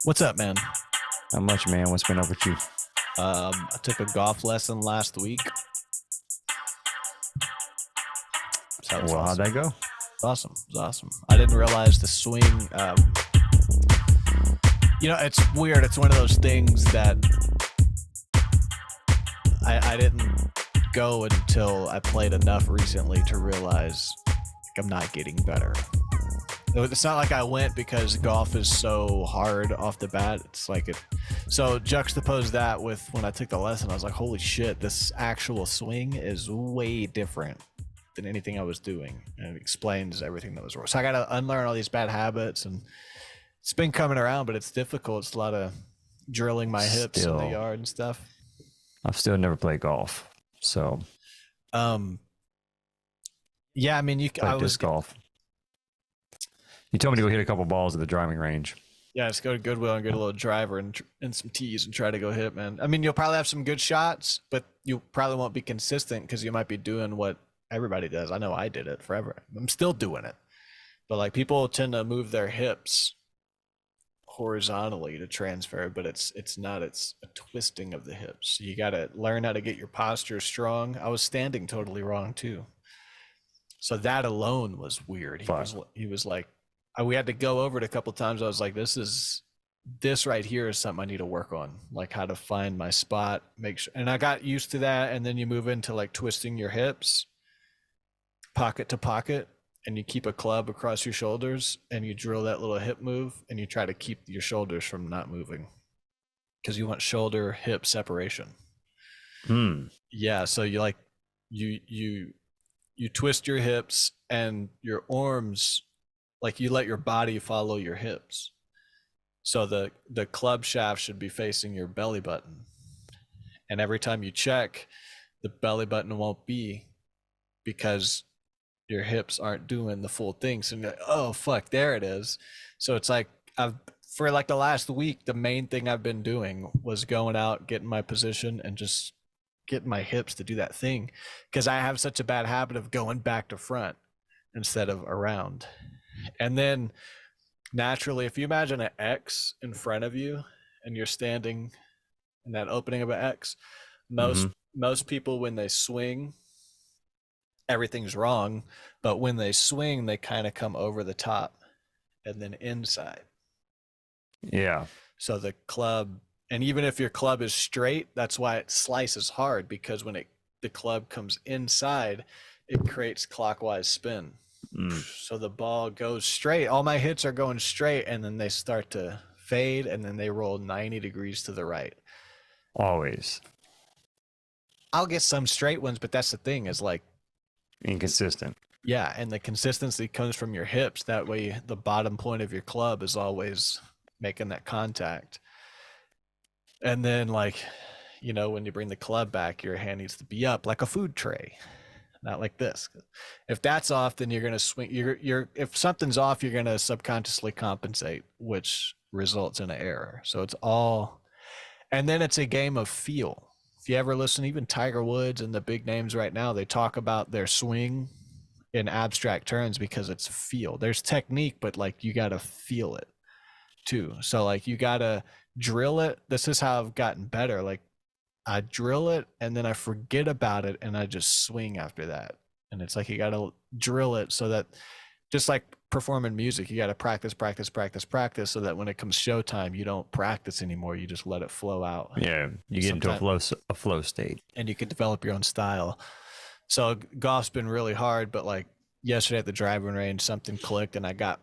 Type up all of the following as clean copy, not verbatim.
What's up, man? Not much, man. What's been up with you? I took a golf lesson last week. So that was Well, how'd awesome. that go? Awesome. It was awesome. I didn't realize the swing. It's weird. It's one of those things that I didn't go until I played enough recently to realize I'm not getting better. It's not like I went because golf is so hard off the bat. It's like it. So juxtapose that with when I took the lesson, I was like, holy shit, this actual swing is way different than anything I was doing. And it explains everything that was wrong. So I got to unlearn all these bad habits, and it's been coming around, but it's difficult. It's a lot of drilling my hips in the Still, yard and stuff. I've still never played golf, so Um, yeah, I mean, I played was disc golf. You told me to go hit a couple balls at the driving range. Yeah, just go to Goodwill and get a little driver and some tees and try to go hit, man. I mean, you'll probably have some good shots, but you probably won't be consistent because you might be doing what everybody does. I know I did it forever. I'm still doing it. But like people tend to move their hips horizontally to transfer, but it's not. It's a twisting of the hips. So you got to learn how to get your posture strong. I was standing totally wrong too. So that alone was weird. He was like, we had to go over it a couple times. I was like, this right here is something I need to work on, like how to find my spot, make sure. And I got used to that. And then you move into like twisting your hips, pocket to pocket, and you keep a club across your shoulders and you drill that little hip move and you try to keep your shoulders from not moving because you want shoulder hip separation. Yeah. So you twist your hips and your arms, like you let your body follow your hips. So the club shaft should be facing your belly button. And every time you check, the belly button won't be because your hips aren't doing the full thing. So you're like, oh fuck, there it is. So it's like for like the last week, the main thing I've been doing was going out, getting my position and just getting my hips to do that thing. Because I have such a bad habit of going back to front instead of around. And then naturally, if you imagine an X in front of you and you're standing in that opening of an X, most people when they swing, everything's wrong. But when they swing, they kind of come over the top and then inside. Yeah. So the club, and even if your club is straight, that's why it slices hard, because when the club comes inside, it creates clockwise spin. So the ball goes straight. All my hits are going straight, and then they start to fade, and then they roll 90 degrees to the right. Always I'll get some straight ones, but that's the thing, is like inconsistent. Yeah, and the consistency comes from your hips. That way the bottom point of your club is always making that contact. And then like, when you bring the club back, your hand needs to be up like a food tray. Not like this. If that's off, then you're gonna swing. If something's off, you're gonna subconsciously compensate, which results in an error. So it's all, and then it's a game of feel. If you ever listen, even Tiger Woods and the big names right now, they talk about their swing in abstract terms because it's feel. There's technique, but like you gotta feel it too. So like you gotta drill it. This is how I've gotten better. Like I drill it and then I forget about it and I just swing after that. And it's like you got to drill it so that, just like performing music, you got to practice so that when it comes showtime, you don't practice anymore. You just let it flow out. Yeah, you get into a flow state, and you can develop your own style. So golf's been really hard, but like yesterday at the driving range, something clicked and I got,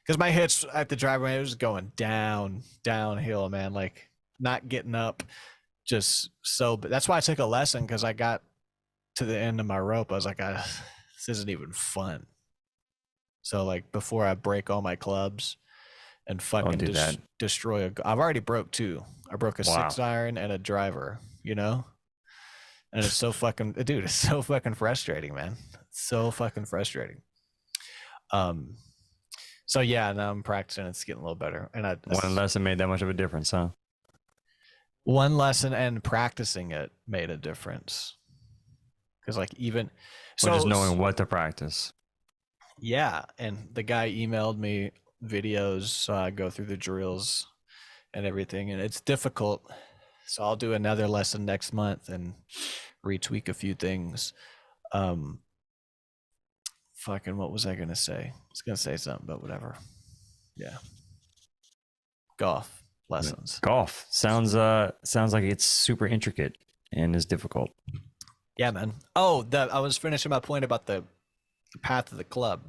because my hits at the driving range was going downhill, man. Like not getting up. Just so, but that's why I took a lesson, because I got to the end of my rope. I was like, this isn't even fun. So like before I break all my clubs and fucking destroy I've already broke two. I broke a 6-iron and a driver, and it's so fucking, dude, it's so fucking frustrating, man. So fucking frustrating. So yeah, now I'm practicing. It's getting a little better. And one lesson made that much of a difference, huh? One lesson and practicing it made a difference. Because like just knowing what to practice. Yeah. And the guy emailed me videos, so I go through the drills. and everything, and it's difficult. So I'll do another lesson next month and retweak a few things. Fucking, what was I gonna say? I was gonna say something, but whatever. Yeah. Golf lessons. Golf sounds like it's super intricate and is difficult. Yeah, man. Oh, I was finishing my point about the path of the club.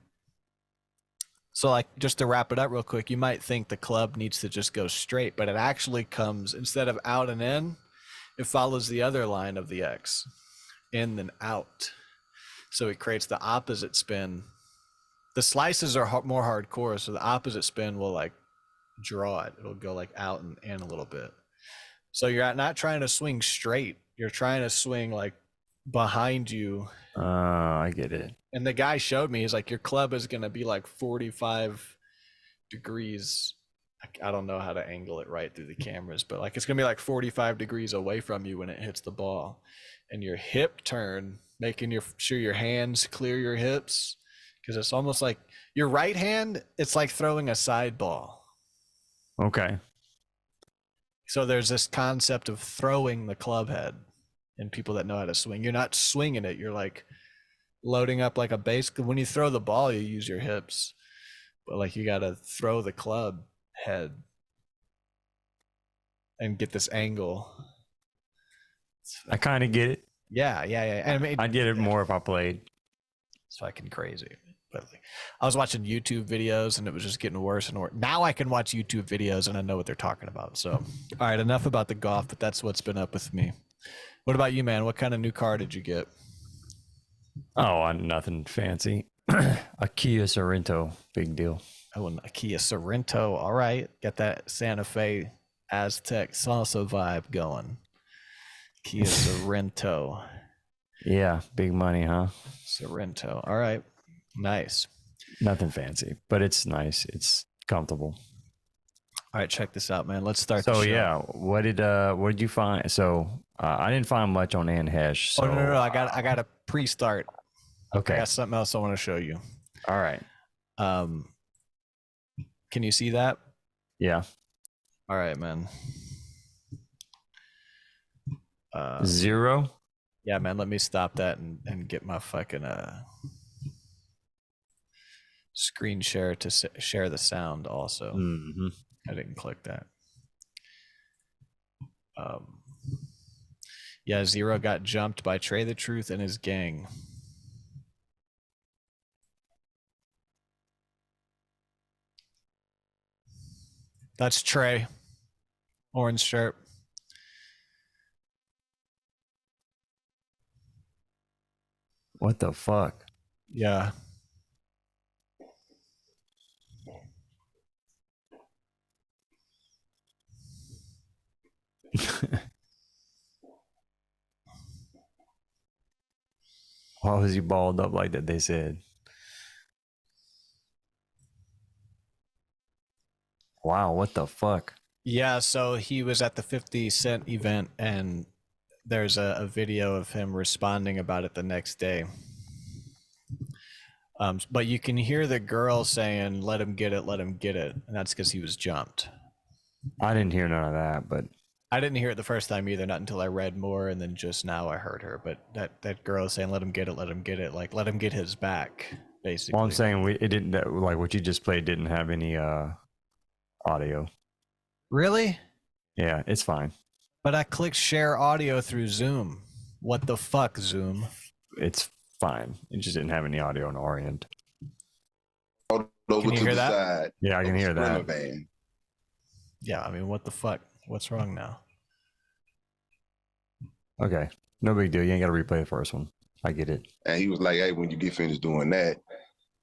So, like, just to wrap it up real quick, you might think the club needs to just go straight, but it actually comes, instead of out and in, it follows the other line of the X, in and out. So it creates the opposite spin. The slices are more hardcore, so the opposite spin will like draw it. It'll go like out and in a little bit. So you're not trying to swing straight. You're trying to swing like behind you. I get it. And the guy showed me, he's like, your club is going to be like 45 degrees. I don't know how to angle it right through the cameras, but like it's going to be like 45 degrees away from you when it hits the ball. And your hip turn, making sure your hands clear your hips, because it's almost like your right hand, it's like throwing a side ball. Okay. So there's this concept of throwing the club head in people that know how to swing. You're not swinging it. You're like loading up like a base. When you throw the ball, you use your hips, but like you got to throw the club head and get this angle. I kind of get it. Yeah. I mean, I'd get it more if I played. It's fucking crazy. But like, I was watching YouTube videos and it was just getting worse and worse. Now I can watch YouTube videos and I know what they're talking about. So, all right, enough about the golf, but that's what's been up with me. What about you, man? What kind of new car did you get? Oh, nothing fancy. A Kia Sorento, big deal. Oh, a Kia Sorento. All right, got that Santa Fe Aztec salsa vibe going. Kia Sorento. Yeah, big money, huh? Sorento. All right, nice. Nothing fancy, but it's nice. It's comfortable. All right, check this out, man. Let's start. So the show. yeah, what did you find? So I didn't find much on Anne Heche. So, oh no! I got a pre-start. Okay. I got something else I want to show you. All right. Can you see that? Yeah. All right, man. 0. Yeah, man. Let me stop that and get my fucking screen share to share the sound also. Mm-hmm. I didn't click that. Yeah, 0 got jumped by Trae the Truth and his gang. That's Trae. Orange shirt. What the fuck? Yeah. Why was he balled up like that? They said. Wow, what the fuck? Yeah, so he was at the 50 Cent event and there's a video of him responding about it the next day. But you can hear the girl saying, let him get it, let him get it. And that's because he was jumped. I didn't hear none of that, but I didn't hear it the first time either, not until I read more, and then just now I heard her. But that girl saying, let him get it, like let him get his back, basically. well, I'm saying it didn't, like what you just played didn't have any audio. Really? Yeah, it's fine. But I clicked share audio through Zoom. What the fuck, Zoom? It's fine. It just didn't have any audio on our end. Over Can you to hear the that? side. Yeah, I can hear that. Van. Yeah, I mean, what the fuck? What's wrong now? Okay, no big deal. You ain't got to replay the first one. I get it. And he was like, hey, when you get finished doing that,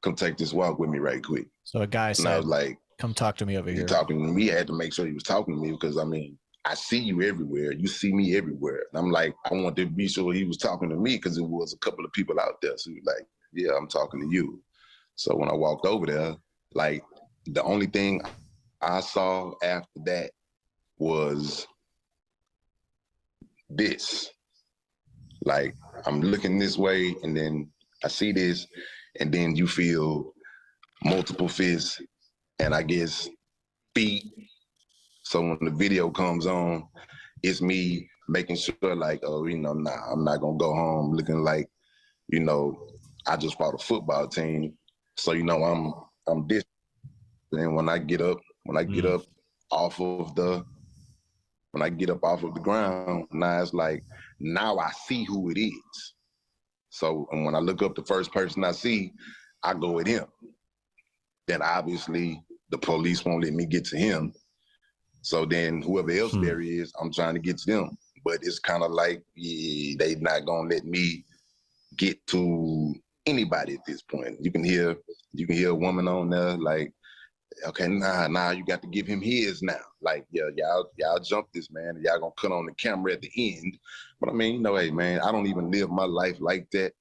come take this walk with me right quick. So a guy And I said, was like, come talk to me over he here. talking to me. I had to make sure he was talking to me because, I mean, I see you everywhere. You see me everywhere. And I'm like, I want to be sure he was talking to me because it was a couple of people out there. So he was like, yeah, I'm talking to you. So when I walked over there, like the only thing I saw after that was this. Like I'm looking this way and then I see this and then you feel multiple fists and I guess feet. So when the video comes on, it's me making sure like, oh, nah, I'm not gonna go home looking like, I just fought a football team. So, I'm this. And when I get up off of the ground, now it's like, now I see who it is. So, and when I look up the first person I see, I go at him. Then obviously the police won't let me get to him. So then whoever else there is, I'm trying to get to them. But it's kind of like, they not gonna let me get to anybody at this point. You can hear a woman on there like, okay, nah, you got to give him his now. Like, yeah, y'all jump this, man. Y'all gonna cut on the camera at the end. But I mean, hey, man, I don't even live my life like that.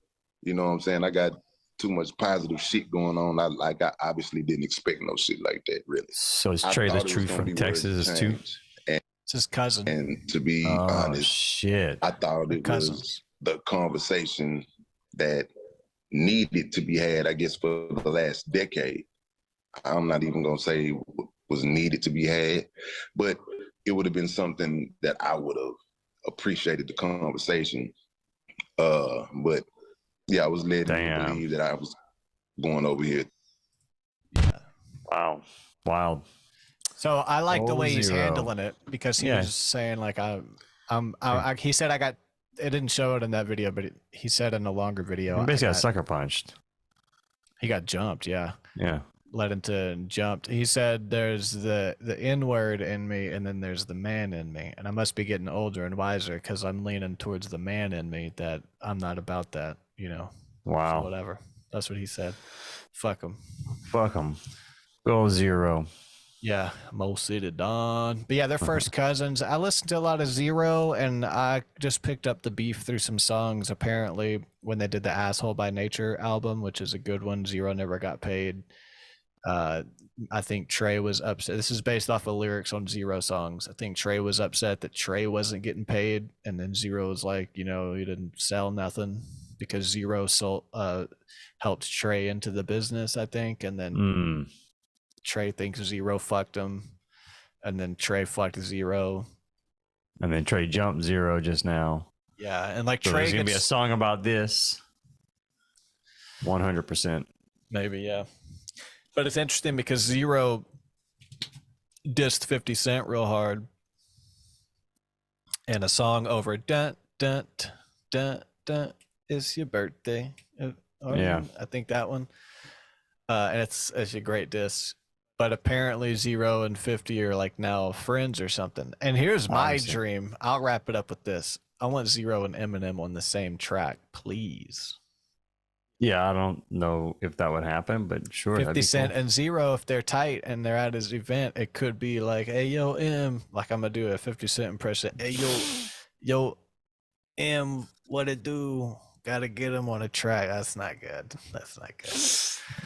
You know what I'm saying? I got too much positive shit going on. I obviously didn't expect no shit like that, really. So is Trae the truth from Texas too? It's his cousin. And to be honest, shit. I thought it was the conversation that needed to be had, I guess, for the last decade. I'm not even going to say was needed to be had, but it would have been something that I would have appreciated the conversation. But yeah, I was led to believe that I was going over here. Yeah. Wow. Wild. So I like the way he's handling it, because he was saying like, he said it didn't show it in that video, but he said in a longer video. He basically got sucker punched. He got jumped. Yeah. Yeah. Led into jumped. He said there's the N-word in me, and then there's the man in me, and I must be getting older and wiser because I'm leaning towards the man in me, that I'm not about that, Wow. So whatever. That's what he said. Fuck him. Fuck him. Go Zero. Yeah, MoCityDon. But yeah, they're first cousins. I listened to a lot of Zero, and I just picked up the beef through some songs. Apparently, when they did the Asshole by Nature album, which is a good one, Zero never got paid. I think Trae was upset. This is based off of lyrics on Zero songs. I think Trae was upset that Trae wasn't getting paid, and then Zero was like, he didn't sell nothing, because Zero helped Trae into the business, I think, and then Trae thinks Zero fucked him, and then Trae fucked Zero, and then Trae jumped Zero just now. Yeah, and like so Trae there's gonna be a song about this. 100%. Maybe, yeah. But it's interesting because Zero dissed 50 Cent real hard, and a song over dun dun dun dun, it's your birthday. Yeah, I think that one. And it's a great diss. But apparently Zero and 50 are like now friends or something. And here's my dream. I'll wrap it up with this. I want Zero and Eminem on the same track, please. Yeah, I don't know if that would hapen, but sure. 50 Cent and Zero, if they're tight and they're at his event, it could be like, hey, yo, M. Like, I'm going to do a 50 Cent impression. Hey, yo, M, what it do? Got to get him on a track. That's not good.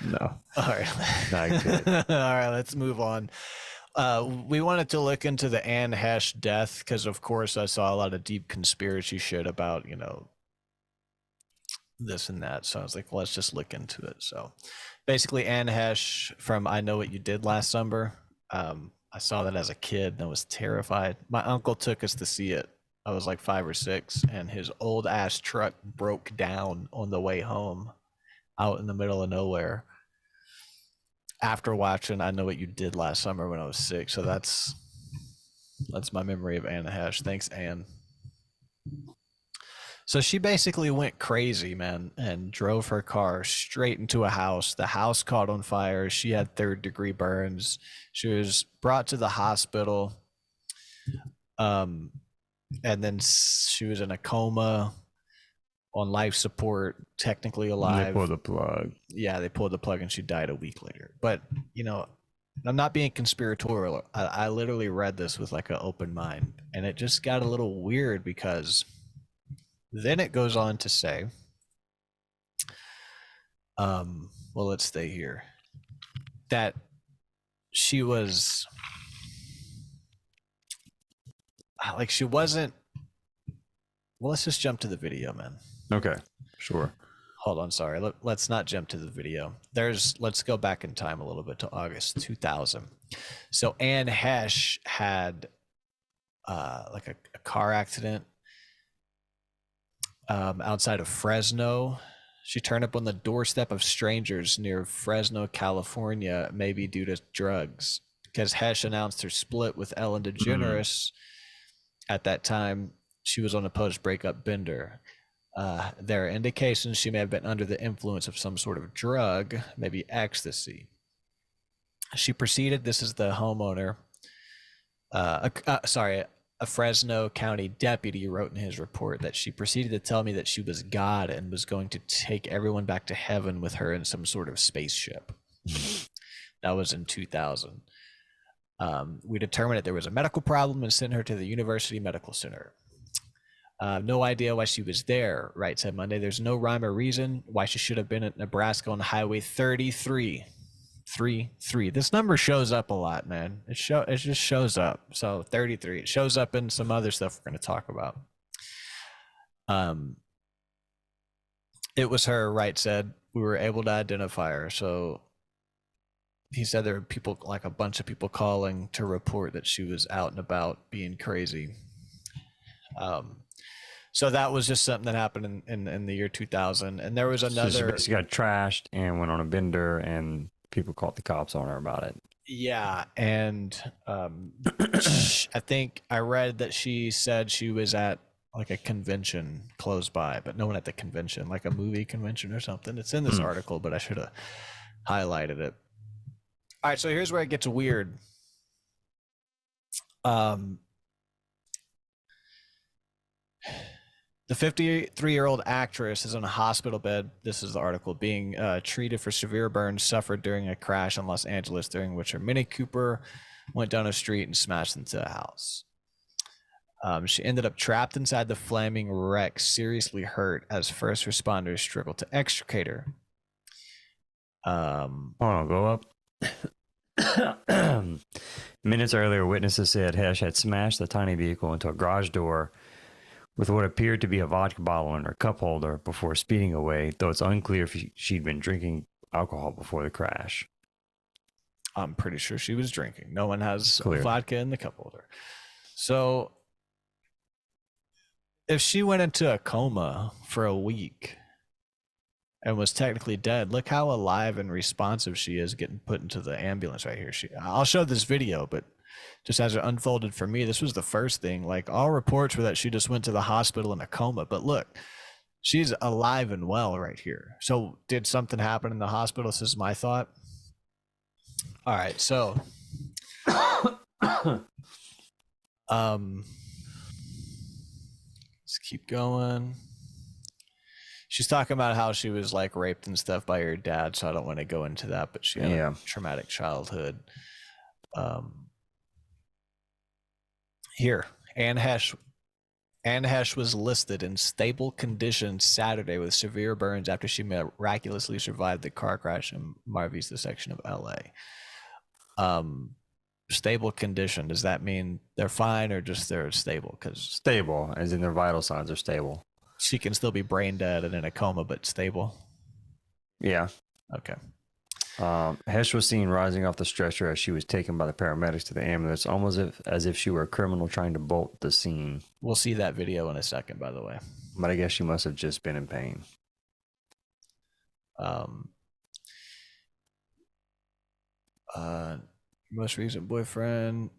No. All right. Not good. All right, let's move on. We wanted to look into the Anne Heche death because, of course, I saw a lot of deep conspiracy shit about, this and that. So I was like, well, let's just look into it. So basically, Anne Heche from I Know What You Did Last Summer. I saw that as a kid and I was terrified. My uncle took us to see it. I was like 5 or 6, and his old ass truck broke down on the way home out in the middle of nowhere after watching I Know What You Did Last Summer when I was 6. So that's my memory of Anne Heche. Thanks, Anne. So she basically went crazy, man, and drove her car straight into a house. The house caught on fire. She had 3rd-degree burns. She was brought to the hospital. And then she was in a coma, on life support, technically alive. They pulled the plug. Yeah, they pulled the plug and she died a week later. But, I'm not being conspiratorial. I literally read this with like an open mind, and it just got a little weird because then it goes on to say, well, let's stay here, that she was like, well, let's just jump to the video, man. Okay, sure. hold on, sorry. Let's not jump to the video. Let's go back in time a little bit to August 2000. So Anne Heche had like a car accident outside of Fresno. She turned up on the doorstep of strangers near Fresno, California, maybe due to drugs. Because Heche announced her split with Ellen DeGeneres at that time. She was on a post-breakup bender. There are indications she may have been under the influence of some sort of drug, maybe ecstasy. She proceeded, this is the homeowner, a Fresno County deputy wrote in his report that she proceeded to tell me that she was God and was going to take everyone back to heaven with her in some sort of spaceship. That was in 2000. We determined that there was a medical problem and sent her to the University Medical Center. No idea why she was there, Wright said Monday. There's no rhyme or reason why she should have been at Nebraska on Highway 33. 33. This number shows up a lot, man. It just shows up. So 33. It shows up in some other stuff we're going to talk about. It was her, Wright said. We were able to identify her. So he said there were people, like a bunch of people calling to report that she was out and about being crazy. So that was just something that happened in the year 2000. And there was another. So she basically got trashed and went on a bender, and people called the cops on her about it. Yeah. And I think I read that she said she was at like a convention close by, but no one at the convention, like a movie convention or something. It's in this article, but I should have highlighted it. All right. So here's where it gets weird. The 53-year-old actress is in a hospital bed. This is the article, being treated for severe burns suffered during a crash in Los Angeles, during which her Mini Cooper went down a street and smashed into a house. She ended up trapped inside the flaming wreck, seriously hurt, as first responders struggled to extricate her. Hold on, go up. Minutes earlier, witnesses said Heche had smashed the tiny vehicle into a garage door with what appeared to be a vodka bottle in her cup holder before speeding away, though it's unclear if she'd been drinking alcohol before the crash. I'm pretty sure she was drinking. No one has Clear. vodka in the cup holder. So if she went into a coma for a week and was technically dead, look how alive and responsive she is getting put into the ambulance right here. I'll show this video, but just as it unfolded for me, this was the first thing. Like, all reports were that she just went to the hospital in a coma, but look, she's alive and well right here. So did something happen in the hospital? This is my thought. All right, so let's keep going. She's talking about how she was like raped and stuff by her dad, so I don't want to go into that, but she had a traumatic childhood. Here, Anne Heche was listed in stable condition Saturday with severe burns after she miraculously survived the car crash in Mar Vista section of LA. Stable condition, does that mean they're fine or just they're stable? Because stable, as in their vital signs are stable. She can still be brain dead and in a coma, but stable? Yeah. Okay. Heche was seen rising off the stretcher as she was taken by the paramedics to the ambulance, almost as if she were a criminal trying to bolt the scene. We'll see that video in a second, by the way. But I guess she must have just been in pain. Most recent boyfriend.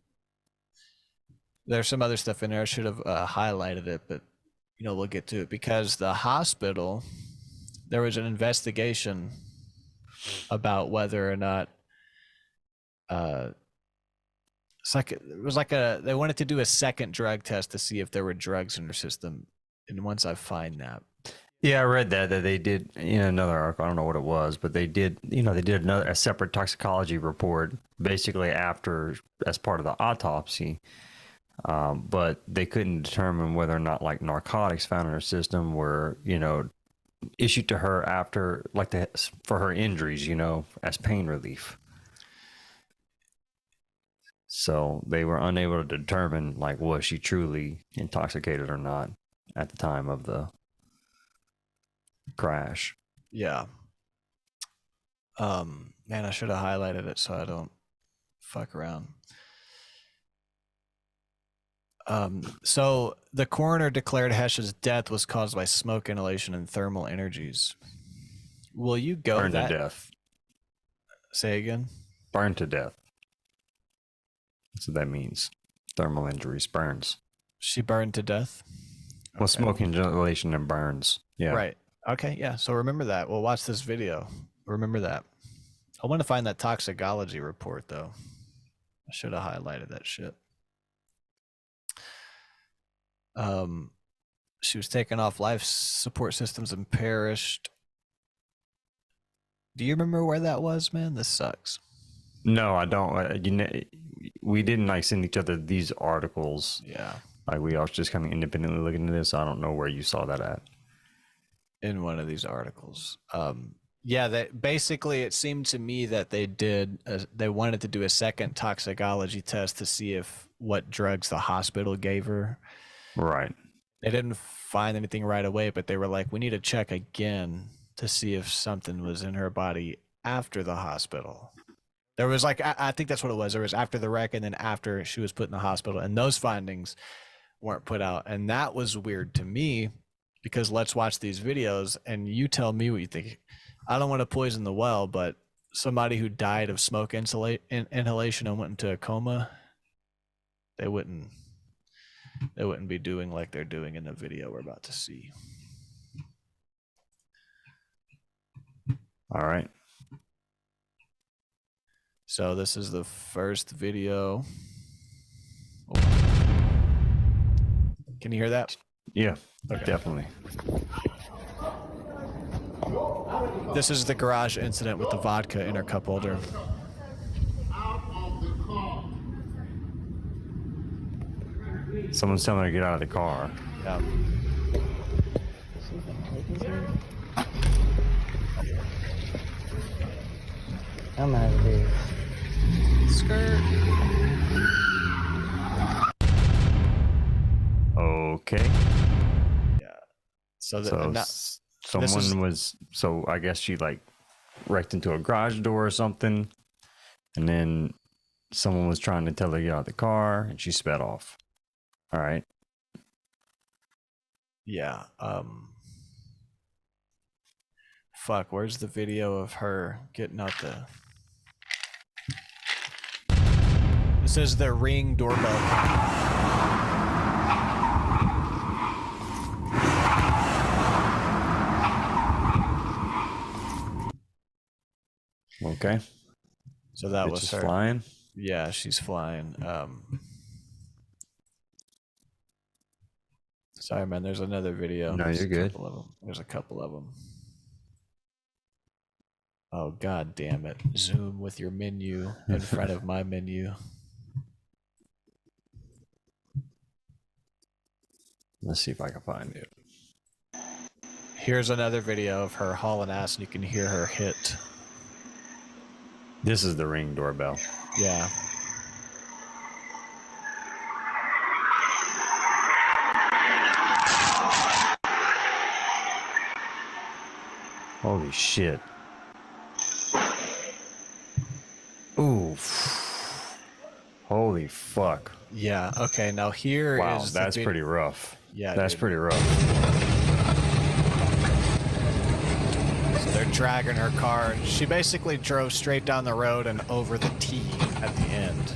There's some other stuff in there. I should have highlighted it, but we'll get to it, because the hospital, there was an investigation about whether or not they wanted to do a second drug test to see if there were drugs in her system. And once I find that. Yeah, I read that they did in another article. I don't know what it was, but they did a separate toxicology report basically after, as part of the autopsy. But they couldn't determine whether or not like narcotics found in her system were, issued to her after, like, for her injuries, as pain relief. So they were unable to determine, like, was she truly intoxicated or not at the time of the crash. Yeah. Man, I should have highlighted it so I don't fuck around. So the coroner declared Heche's death was caused by smoke inhalation and thermal energies. Will you go Burned that? to death. Say again. Burned to death. That's what that means. Thermal injuries, burns. She burned to death. Well, smoke inhalation and burns. Yeah. Right. Okay. Yeah. So remember that. We'll watch this video. Remember that. I want to find that toxicology report though. I should have highlighted that shit. She was taken off life support systems and perished. Do you remember where that was, man? This sucks. No, I don't. You know, we didn't like send each other these articles. Yeah. Like we all just kind of independently looking at this. I don't know where you saw that at. In one of these articles. Yeah, that basically it seemed to me that they wanted to do a second toxicology test to see if what drugs the hospital gave her. Right. They didn't find anything right away, but they were like, we need to check again to see if something was in her body after the hospital. There was like, I think that's what it was. There was after the wreck and then after she was put in the hospital, and those findings weren't put out. And that was weird to me because let's watch these videos and you tell me what you think. I don't want to poison the well, but somebody who died of smoke inhalation and went into a coma, they wouldn't be doing like they're doing in the video we're about to see. All right. So this is the first video. Can you hear that? Yeah, Okay. definitely. This is the garage incident with the vodka in her cup holder. Someone's telling her to get out of the car. Yeah. I'm out of here. Skirt. Okay. Yeah. So, Someone was, so I guess she like wrecked into a garage door or something, and then someone was trying to tell her to get out of the car, and she sped off. All right. yeah. Fuck, where's the video of her getting out the... This is the Ring doorbell. Okay. So that Bitch was is her. flying. Yeah, she's flying. Sorry, man. There's another video. No, There's you're a good. couple of them. There's a couple of them. Oh, god damn it. Zoom with your menu in front of my menu. Let's see if I can find it. Here's another video of her hauling ass, and you can hear her hit. This is the Ring doorbell. Yeah. Holy shit. Ooh. Holy fuck. Yeah. Okay. Now here is. Wow, the that's pretty rough. Yeah, that's dude. pretty rough. So they're dragging her car, and she basically drove straight down the road and over the T at the end.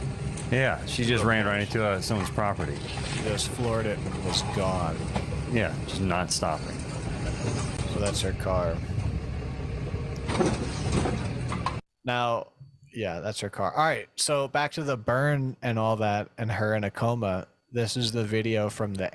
Yeah, she just ran right into someone's property. She just floored it and was gone. Yeah, just not stopping. So that's her car. Now, yeah, that's her car. All right, so back to the burn and all that, and her in a coma. This is the video from the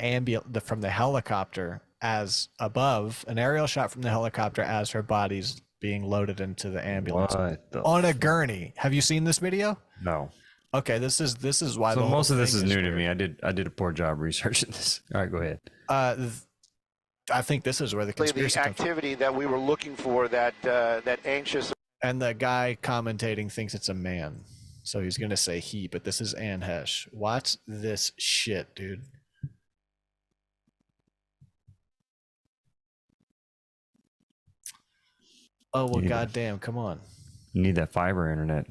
helicopter as above, an aerial shot from the helicopter as her body's being loaded into the ambulance on a gurney. Have you seen this video? No. Okay, this is why. So the whole most of this thing is new to weird. me. I did a poor job researching this. All right, go ahead. I think this is where the conspiracy the comes from. activity that we were looking for, that anxious. And the guy commentating thinks it's a man, so he's gonna say he, but this is Anne Heche. Watch this shit, dude. Oh well, Yeah. goddamn! Come on. You need that fiber internet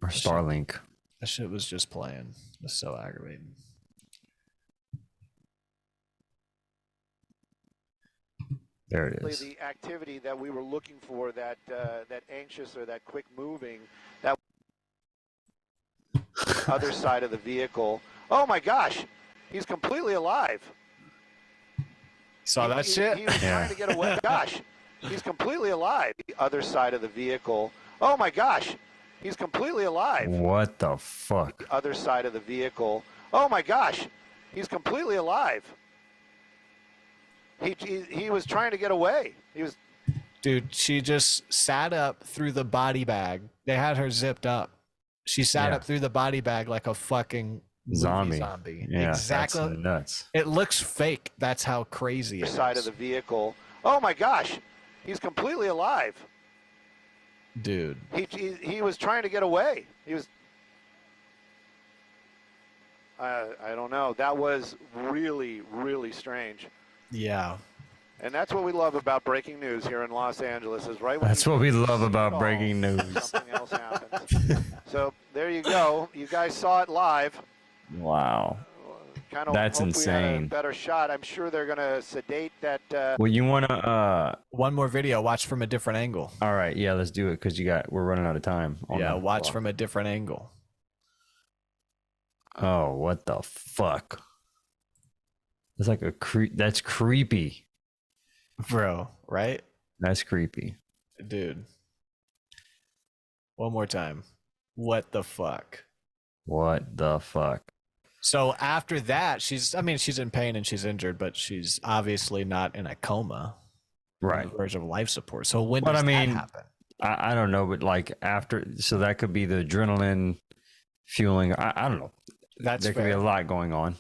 or Starlink. That shit was just playing. It was so aggravating. There it is. The activity that we were looking for, that anxious or that quick moving, that other side of the vehicle. Oh my gosh, he's completely alive. Saw that shit? He was trying to get away. Gosh, he's completely alive. The other side of the vehicle. Oh my gosh, he's completely alive. What the fuck? The other side of the vehicle. Oh my gosh, he's completely alive. He was trying to get away. He was. Dude, she just sat up through the body bag. They had her zipped up. She sat Yeah. up through the body bag like a fucking movie zombie. Yeah, exactly. That's nuts. It looks fake. That's how crazy it is. Side of the vehicle. Oh my gosh, he's completely alive. Dude. He was trying to get away. He was. I don't know. That was really, really strange. Yeah. And that's what we love about breaking news here in Los Angeles, is right when That's what we love about breaking news. something else happens. So there you go. You guys saw it live. Wow. Kind of. That's hope we had a insane. better shot. I'm sure they're going to sedate that. Well, you want to One more video. Watch from a different angle. all right, yeah, let's do it cuz we're running out of time. Yeah, watch from a different angle. Oh, what the fuck? It's like that's creepy. Bro, right? That's creepy. Dude. One more time. What the fuck? What the fuck? So after that, she's in pain and she's injured, but she's obviously not in a coma. Right. On the verge of life support. So when But does I mean, that happen? I don't know, but like after, so that could be the adrenaline fueling. I don't know. That's There could be fair. a lot going on,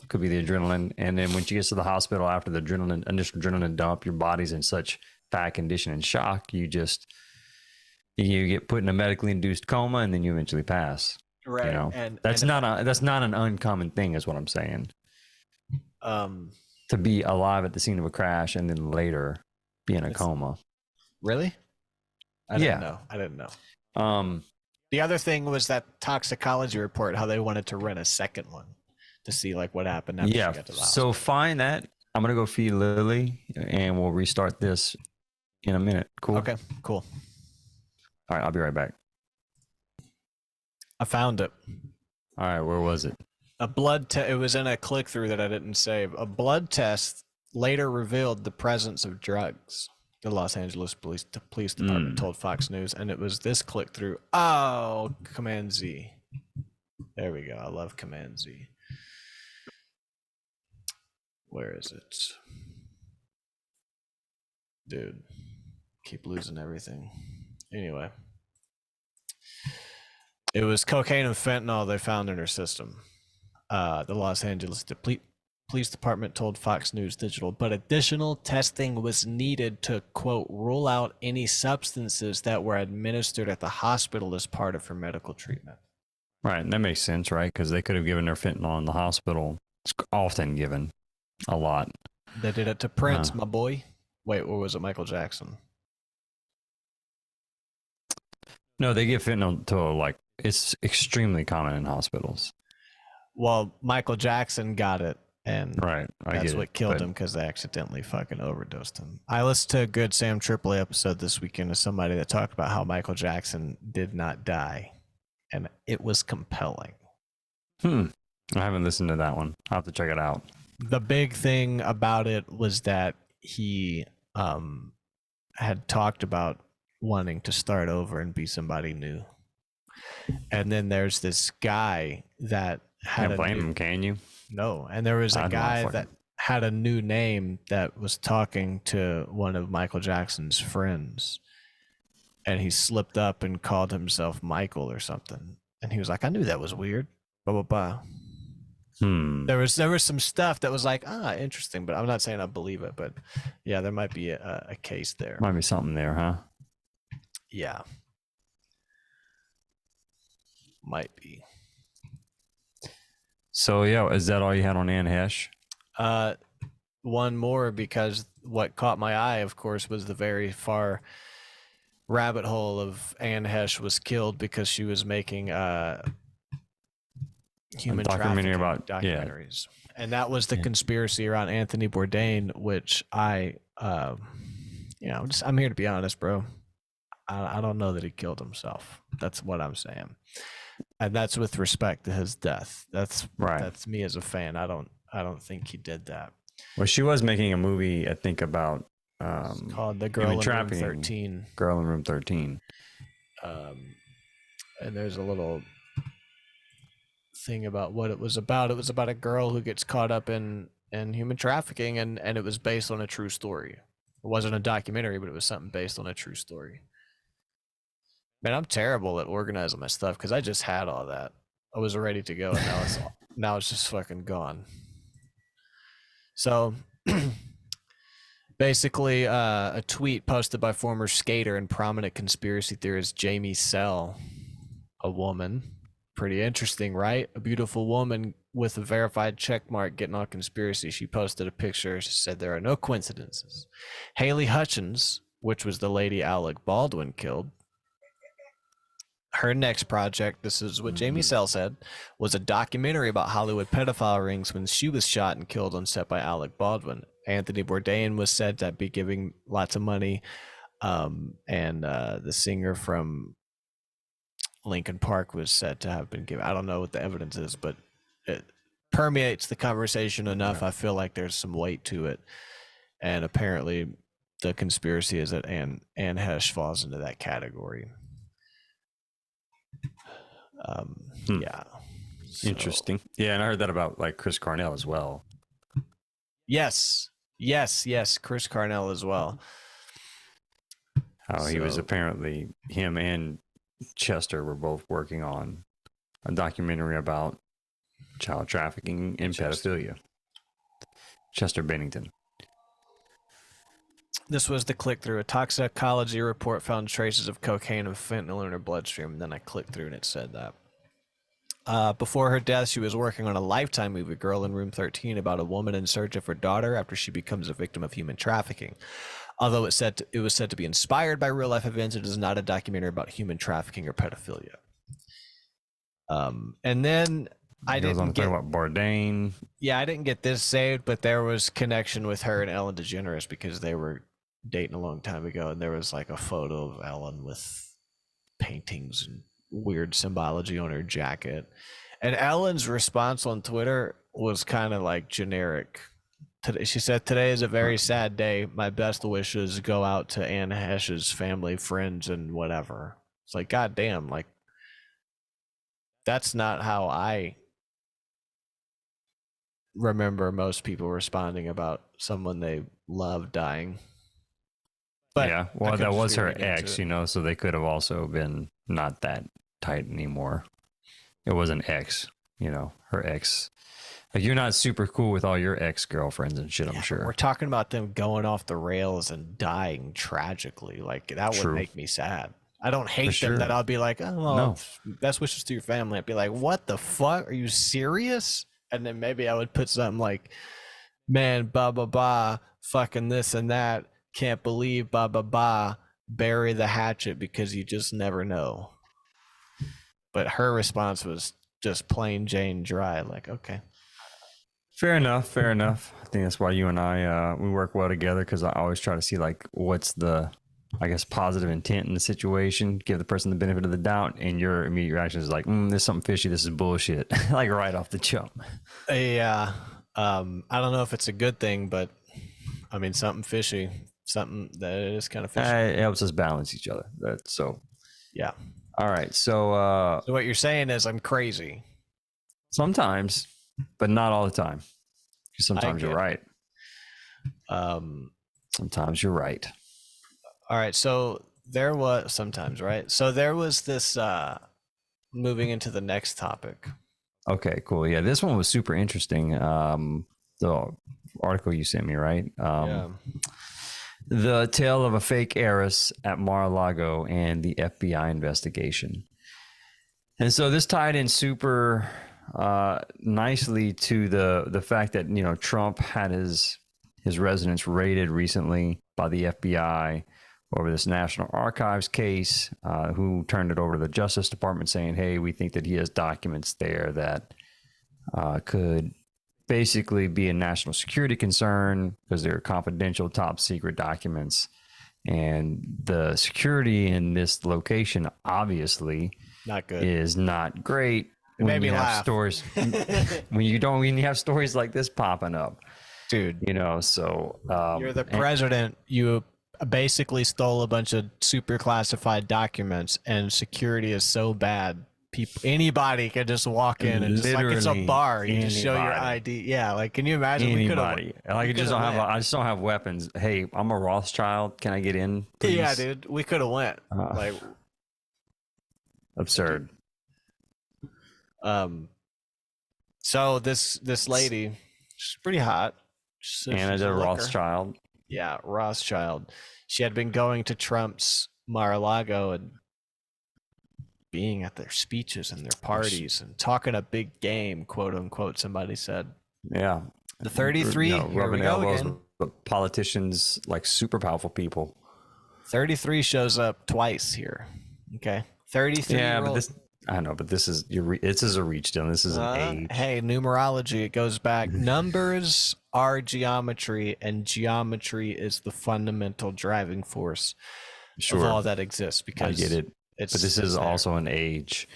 could be the adrenaline. And then when she gets to the hospital after the initial adrenaline dump, your body's in such bad condition and shock, you get put in a medically induced coma and then you eventually pass. Right. And that's not an uncommon thing is what I'm saying. To be alive at the scene of a crash and then later be in a coma. Really? I didn't know. The other thing was that toxicology report, how they wanted to run a second one to see like what happened after she got to the hospital. So find that. I'm gonna go feed Lily and we'll restart this in a minute. Cool. Okay, cool. All right, I'll be right back. I found it. All right, where was it? A blood test. It was in a click through that I didn't save. A blood test later revealed the presence of drugs. The Los Angeles Police Department told Fox News, and it was this click through. Oh, Command Z. There we go. I love Command Z. Where is it? Dude, keep losing everything. Anyway, it was cocaine and fentanyl they found in her system. The Los Angeles Police Department told Fox News Digital, but additional testing was needed to, quote, rule out any substances that were administered at the hospital as part of her medical treatment. Right, and that makes sense, right? Because they could have given her fentanyl in the hospital. It's often given, a lot. They did it to Prince, my boy. Wait, or was it Michael Jackson? No, they give fentanyl to it's extremely common in hospitals. Well, Michael Jackson got it, and Right, that's what killed him because they accidentally fucking overdosed him. I listened to a good Sam Tripoli episode this weekend of somebody that talked about how Michael Jackson did not die, and it was compelling. I haven't listened to that one. I'll have to check it out. The big thing about it was that he had talked about wanting to start over and be somebody new. And then there's this guy that had Can't blame him, can you? No, and there was a guy that had a new name that was talking to one of Michael Jackson's friends, and he slipped up and called himself Michael or something. And he was like, I knew that was weird. Blah blah blah. There was some stuff that was like, interesting, but I'm not saying I believe it, but yeah, there might be a case there. Might be something there, huh? Yeah. Might be. So yeah, is that all you had on Anne Heche? one more because what caught my eye, of course, was the very far rabbit hole of Anne Heche was killed because she was making human documentary trafficking about- yeah. documentaries, and that was the Yeah. conspiracy around Anthony Bourdain, which I'm here to be honest, bro. I don't know that he killed himself. That's what I'm saying, and that's with respect to his death. That's Right. That's me as a fan. I don't think he did that. Well, she was making a movie, I think, about It's called The Girl human in Room trafficking. 13. Girl in Room 13. And there's a little thing about what it was about. It was about a girl who gets caught up in human trafficking, and it was based on a true story. It wasn't a documentary, but it was something based on a true story. Man, I'm terrible at organizing my stuff because I just had all that. I was ready to go, and now it's just fucking gone. So basically, a tweet posted by former skater and prominent conspiracy theorist Jamie Sell, a woman. Pretty interesting, right? A beautiful woman with a verified check mark getting on conspiracy. She posted a picture. She said there are no coincidences. Haley Hutchins, which was the lady Alec Baldwin killed, her next project, this is what Jamie Sell said, was a documentary about Hollywood pedophile rings when she was shot and killed on set by Alec Baldwin. Anthony Bourdain was said to be giving lots of money, and the singer from Lincoln Park was said to have been given. I don't know what the evidence is, but it permeates the conversation enough. I feel like there's some weight to it, and apparently the conspiracy is that Anne Heche falls into that category. Yeah. So- Interesting. Yeah, and I heard that about like Chris Cornell as well. Yes. Chris Cornell as well. How he was So- apparently, him and Chester were both working on a documentary about child trafficking and pedophilia. Chester Bennington. This was the click through. A toxicology report found traces of cocaine and fentanyl in her bloodstream. And then I clicked through and it said that. Before her death, she was working on a Lifetime movie, Girl in Room 13, about a woman in search of her daughter after she becomes a victim of human trafficking. Although it was said to be inspired by real life events, it is not a documentary about human trafficking or pedophilia. And then I Goes on didn't to talk get about Bourdain. Yeah, I didn't get this saved, but there was connection with her and Ellen DeGeneres because they were dating a long time ago, and there was like a photo of Ellen with paintings and weird symbology on her jacket. And Ellen's response on Twitter was kind of like generic. She said, "Today is a very sad day. My best wishes go out to Anne Heche's family, friends, and whatever." It's like, God damn, like that's not how I remember most people responding about someone they love dying. But yeah, I well, could that just was be her reading into ex, it. you know, so they could have also been not that tight anymore. It was an ex, you know, her ex. Like, you're not super cool with all your ex-girlfriends and shit, I'm Yeah, sure. we're talking about them going off the rails and dying tragically. Like that would True. make me sad. I don't hate sure. them that I'll be like, oh, well, No. best wishes to your family. I'd be like, what the fuck? Are you serious? And then maybe I would put something like, man, blah, blah, blah, fucking this and that. Can't believe, blah, blah, blah. Bury the hatchet because you just never know. But her response was just plain Jane dry. Like, okay. Fair enough. Fair enough. I think that's why you and I, we work well together, because I always try to see like what's the, I guess, positive intent in the situation, give the person the benefit of the doubt, and your immediate reaction is like, there's something fishy. This is bullshit. Like right off the jump. Yeah. I don't know if it's a good thing, but I mean, something fishy, something that is kind of fishy. It helps us balance each other. So, Yeah. all right. So So what you're saying is I'm crazy. sometimes, but not all the time. 'Cause sometimes you're get it. right. Sometimes you're right. All right. So there was sometimes, right? So there was this, moving into the next topic. Okay, cool. Yeah, this one was super interesting. The article you sent me, right? Yeah. The tale of a fake heiress at Mar-a-Lago and the FBI investigation. And so this tied in super nicely to the fact that, you know, Trump had his his residence raided recently by the FBI over this National Archives case, who turned it over to the Justice Department saying, hey, we think that he has documents there that could basically be a national security concern because they're confidential, top secret documents. And the security in this location obviously Not good. is not great. It when made me you have laugh. stories when you have stories like this popping up, Dude, you know. So you're the president. You basically stole a bunch of super classified documents, and security is so bad. Anybody can just walk in and just like it's a Literally bar. You just show your anybody. ID. Yeah, like can you imagine? anybody, like I just don't have. went. I just don't have weapons. Hey, I'm a Rothschild. Can I get in, please? Yeah, dude, we could have went. Like Absurd. So this lady, she's pretty hot. Anna She's a the looker. Rothschild. Yeah, Rothschild. She had been going to Trump's Mar-a-Lago and being at their speeches and their parties and talking a big game, quote unquote. Somebody said. Yeah. The 33. You know, here rubbing we go elbows again. with politicians, like super powerful people. 33 shows up twice here. Okay. 33. Yeah, but this. I know, but this is this is a reach, Dylan. This is an age. Hey, numerology, it goes back. Numbers are geometry, and geometry is the fundamental driving force of all that exists. I Because get it. It's, But this is there. also an age.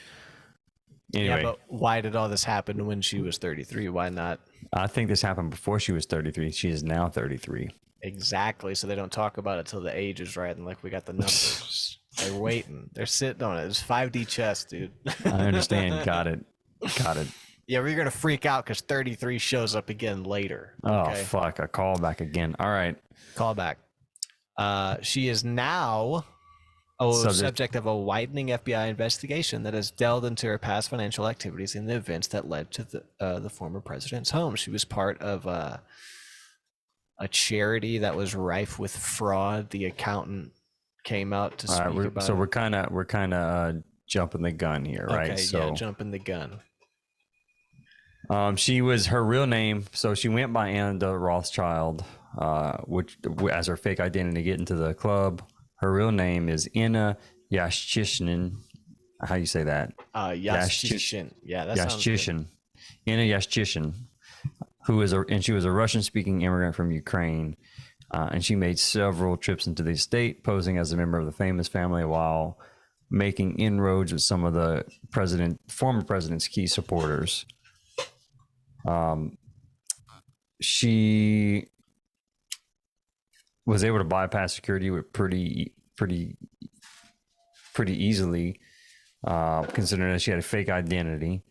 Anyway, Yeah, but why did all this happen when she was 33? Why not? I think this happened before she was 33. She is now 33. Exactly. So they don't talk about it till the age is right, and like we got the numbers. They're waiting. They're sitting on it. It's 5D chess, dude. I understand. Got it. Yeah, we're gonna freak out because 33 shows up again later. Oh, fuck. A callback again. All right. Call back. She is now subject of a widening FBI investigation that has delved into her past financial activities and the events that led to the former president's home. She was part of a charity that was rife with fraud. The accountant came out to speak about. So it. we're kind of jumping the gun here, right? Okay, So yeah, jumping the gun. she was her real name. So she went by Anne the Rothschild, which as her fake identity to get into the club. Her real name is Anna Yashchishin. How you say that? Yashchishin. Yeah, that sounds good. Yashchishin. Anna Yashchishin, she was a Russian-speaking immigrant from Ukraine, and she made several trips into the state, posing as a member of the famous family while making inroads with some of the former president's key supporters. She was able to bypass security with pretty easily, considering that she had a fake identity.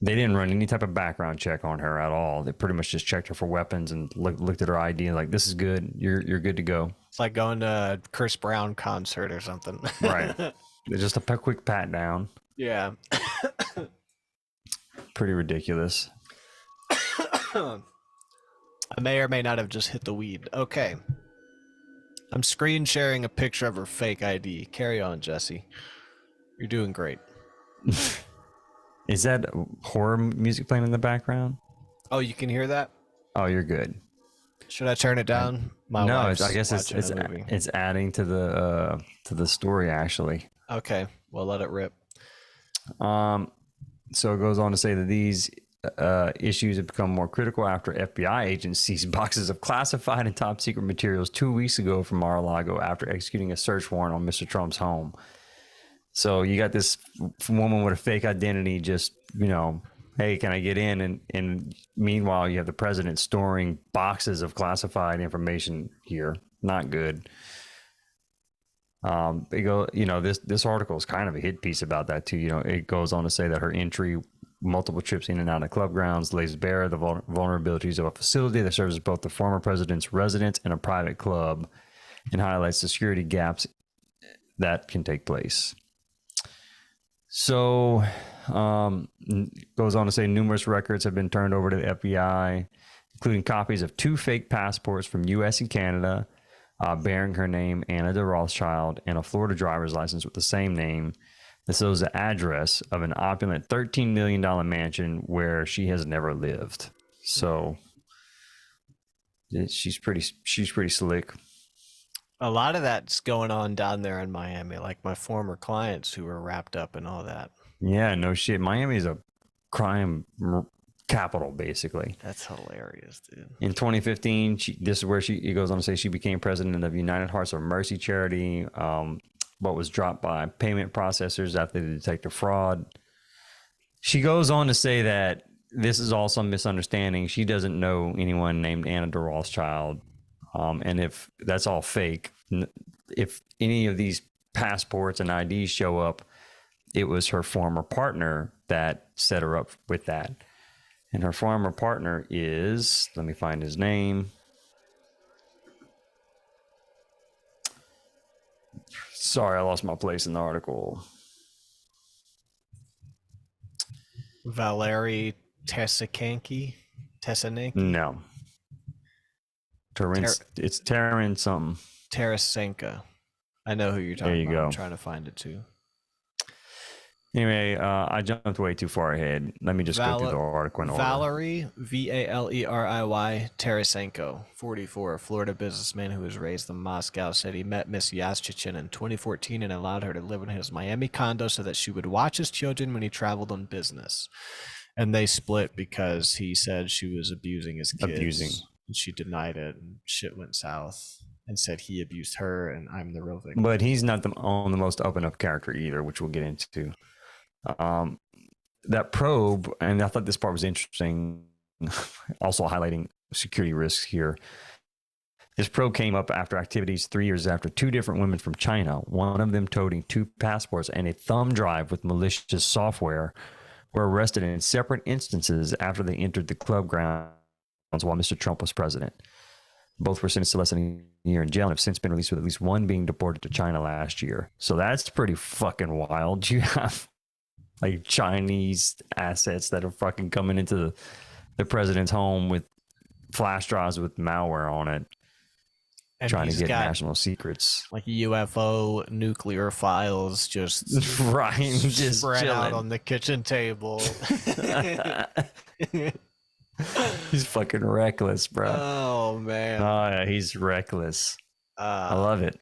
They didn't run any type of background check on her at all. They pretty much just checked her for weapons and looked at her ID and like, this is good. You're good to go. It's like going to a Chris Brown concert or something. Right. Just a quick pat down. Yeah. Pretty ridiculous. I may or may not have just hit the weed. Okay. I'm screen sharing a picture of her fake ID. Carry on, Jesse. You're doing great. Is that horror music playing in the background? Oh, you can hear that? Oh, you're good. Should I turn it down? No, wife's I guess watching it's a movie. it's adding to the story actually. Okay, well, let it rip. So it goes on to say that these issues have become more critical after FBI agents seized boxes of classified and top secret materials 2 weeks ago from Mar-a-Lago after executing a search warrant on Mr. Trump's home. So you got this woman with a fake identity, just, hey, can I get in? And meanwhile, you have the president storing boxes of classified information here. Not good. This article is kind of a hit piece about that too. It goes on to say that her entry, multiple trips in and out of club grounds, lays bare the vulnerabilities of a facility that serves as both the former president's residence and a private club, and highlights the security gaps that can take place. So, goes on to say numerous records have been turned over to the FBI, including copies of 2 fake passports from U.S. and Canada, bearing her name, Anna de Rothschild, and a Florida driver's license with the same name. This shows the address of an opulent $13 million mansion where she has never lived. So, She's pretty slick. A lot of that's going on down there in Miami, like my former clients who were wrapped up in all that. Yeah, no shit. Miami is a crime capital, basically. That's hilarious, dude. In 2015, this is where he goes on to say she became president of United Hearts of Mercy charity, but was dropped by payment processors after they detected fraud. She goes on to say that this is all some misunderstanding. She doesn't know anyone named Anna de Rothschild. And if that's all fake, if any of these passports and IDs show up, it was her former partner that set her up with that. And her former partner is, let me find his name. Sorry, I lost my place in the article. Valerie Tessakanki? No. It's Taryn something. Tarasenko. I know who you're talking There you about. go. I'm trying to find it too. Anyway, I jumped way too far ahead. Let me just go through the article in order. Valery, Valeriy Tarasenko, 44, a Florida businessman who was raised in Moscow, said he met Miss Yaschichin in 2014 and allowed her to live in his Miami condo so that she would watch his children when he traveled on business. And they split because he said she was abusing his kids. And she denied it, and shit went south and said he abused her and I'm the real victim. But he's not the most open up character either, which we'll get into. That probe, and I thought this part was interesting, also highlighting security risks here. This probe came up after activities 3 years after two different women from China, one of them toting 2 passports and a thumb drive with malicious software, were arrested in separate instances after they entered the club grounds while Mr. Trump was president. Both were sentenced to less than a year in jail and have since been released, with at least one being deported to China last year. So that's pretty fucking wild. You have like Chinese assets that are fucking coming into the president's home with flash drives with malware on it, and trying to get national secrets. Like UFO nuclear files just right, just spread chilling out on the kitchen table. He's fucking reckless, bro. Oh man. Oh yeah, he's reckless. I love it.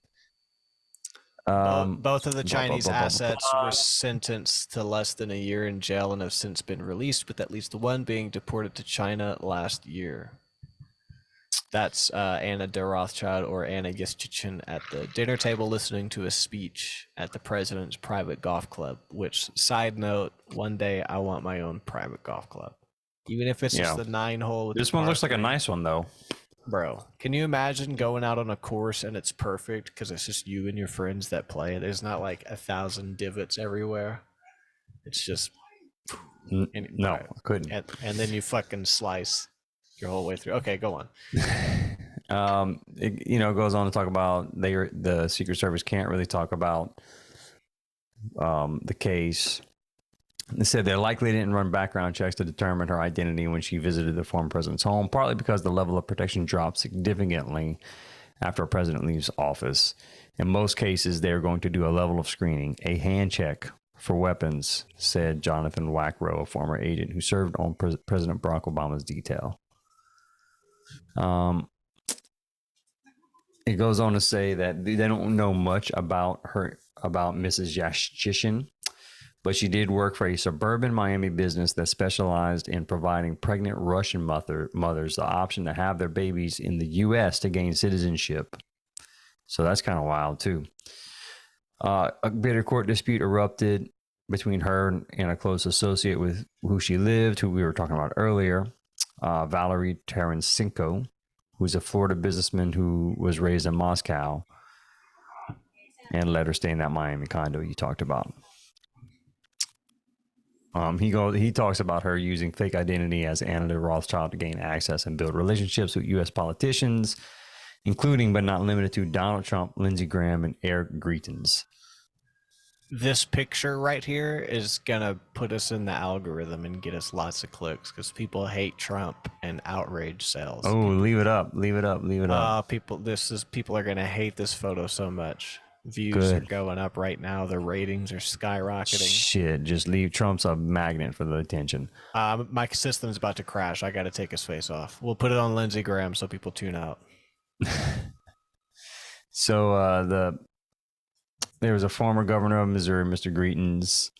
Both of the Chinese assets were sentenced to less than a year in jail and have since been released, with at least one being deported to China last year. That's Anna de Rothschild, or Anna Yaschichin, at the dinner table listening to a speech at the president's private golf club, which, side note, one day I want my own private golf club. Even if it's just the 9-hole. This one looks like a nice one, though. Bro, can you imagine going out on a course and it's perfect because it's just you and your friends that play? There's not like 1,000 divots everywhere. It's just... No, I couldn't. And then you fucking slice your whole way through. Okay, go on. It goes on to talk about the Secret Service can't really talk about the case. They said they likely didn't run background checks to determine her identity when she visited the former president's home, partly because the level of protection dropped significantly after a president leaves office. In most cases, they're going to do a level of screening, a hand check for weapons, said Jonathan Wackrow, a former agent who served on President Barack Obama's detail. It goes on to say that they don't know much about Mrs. Yaschichin, but she did work for a suburban Miami business that specialized in providing pregnant Russian mothers the option to have their babies in the U.S. to gain citizenship. So that's kind of wild, too. A bitter court dispute erupted between her and a close associate with who she lived, who we were talking about earlier, Valery Tarasenko, who's a Florida businessman who was raised in Moscow and let her stay in that Miami condo you talked about. He talks about her using fake identity as Anna de Rothschild to gain access and build relationships with U.S. politicians, including but not limited to Donald Trump, Lindsey Graham, and Eric Greitens. This picture right here is gonna put us in the algorithm and get us lots of clicks because people hate Trump and outrage sells. Oh, leave it up. People are gonna hate this photo so much. Views are going up right now. The ratings are skyrocketing. Shit, just leave. Trump's a magnet for the attention. My system's about to crash. I got to take his face off. We'll put it on Lindsey Graham so people tune out. So there was a former governor of Missouri, Mr. Greetings.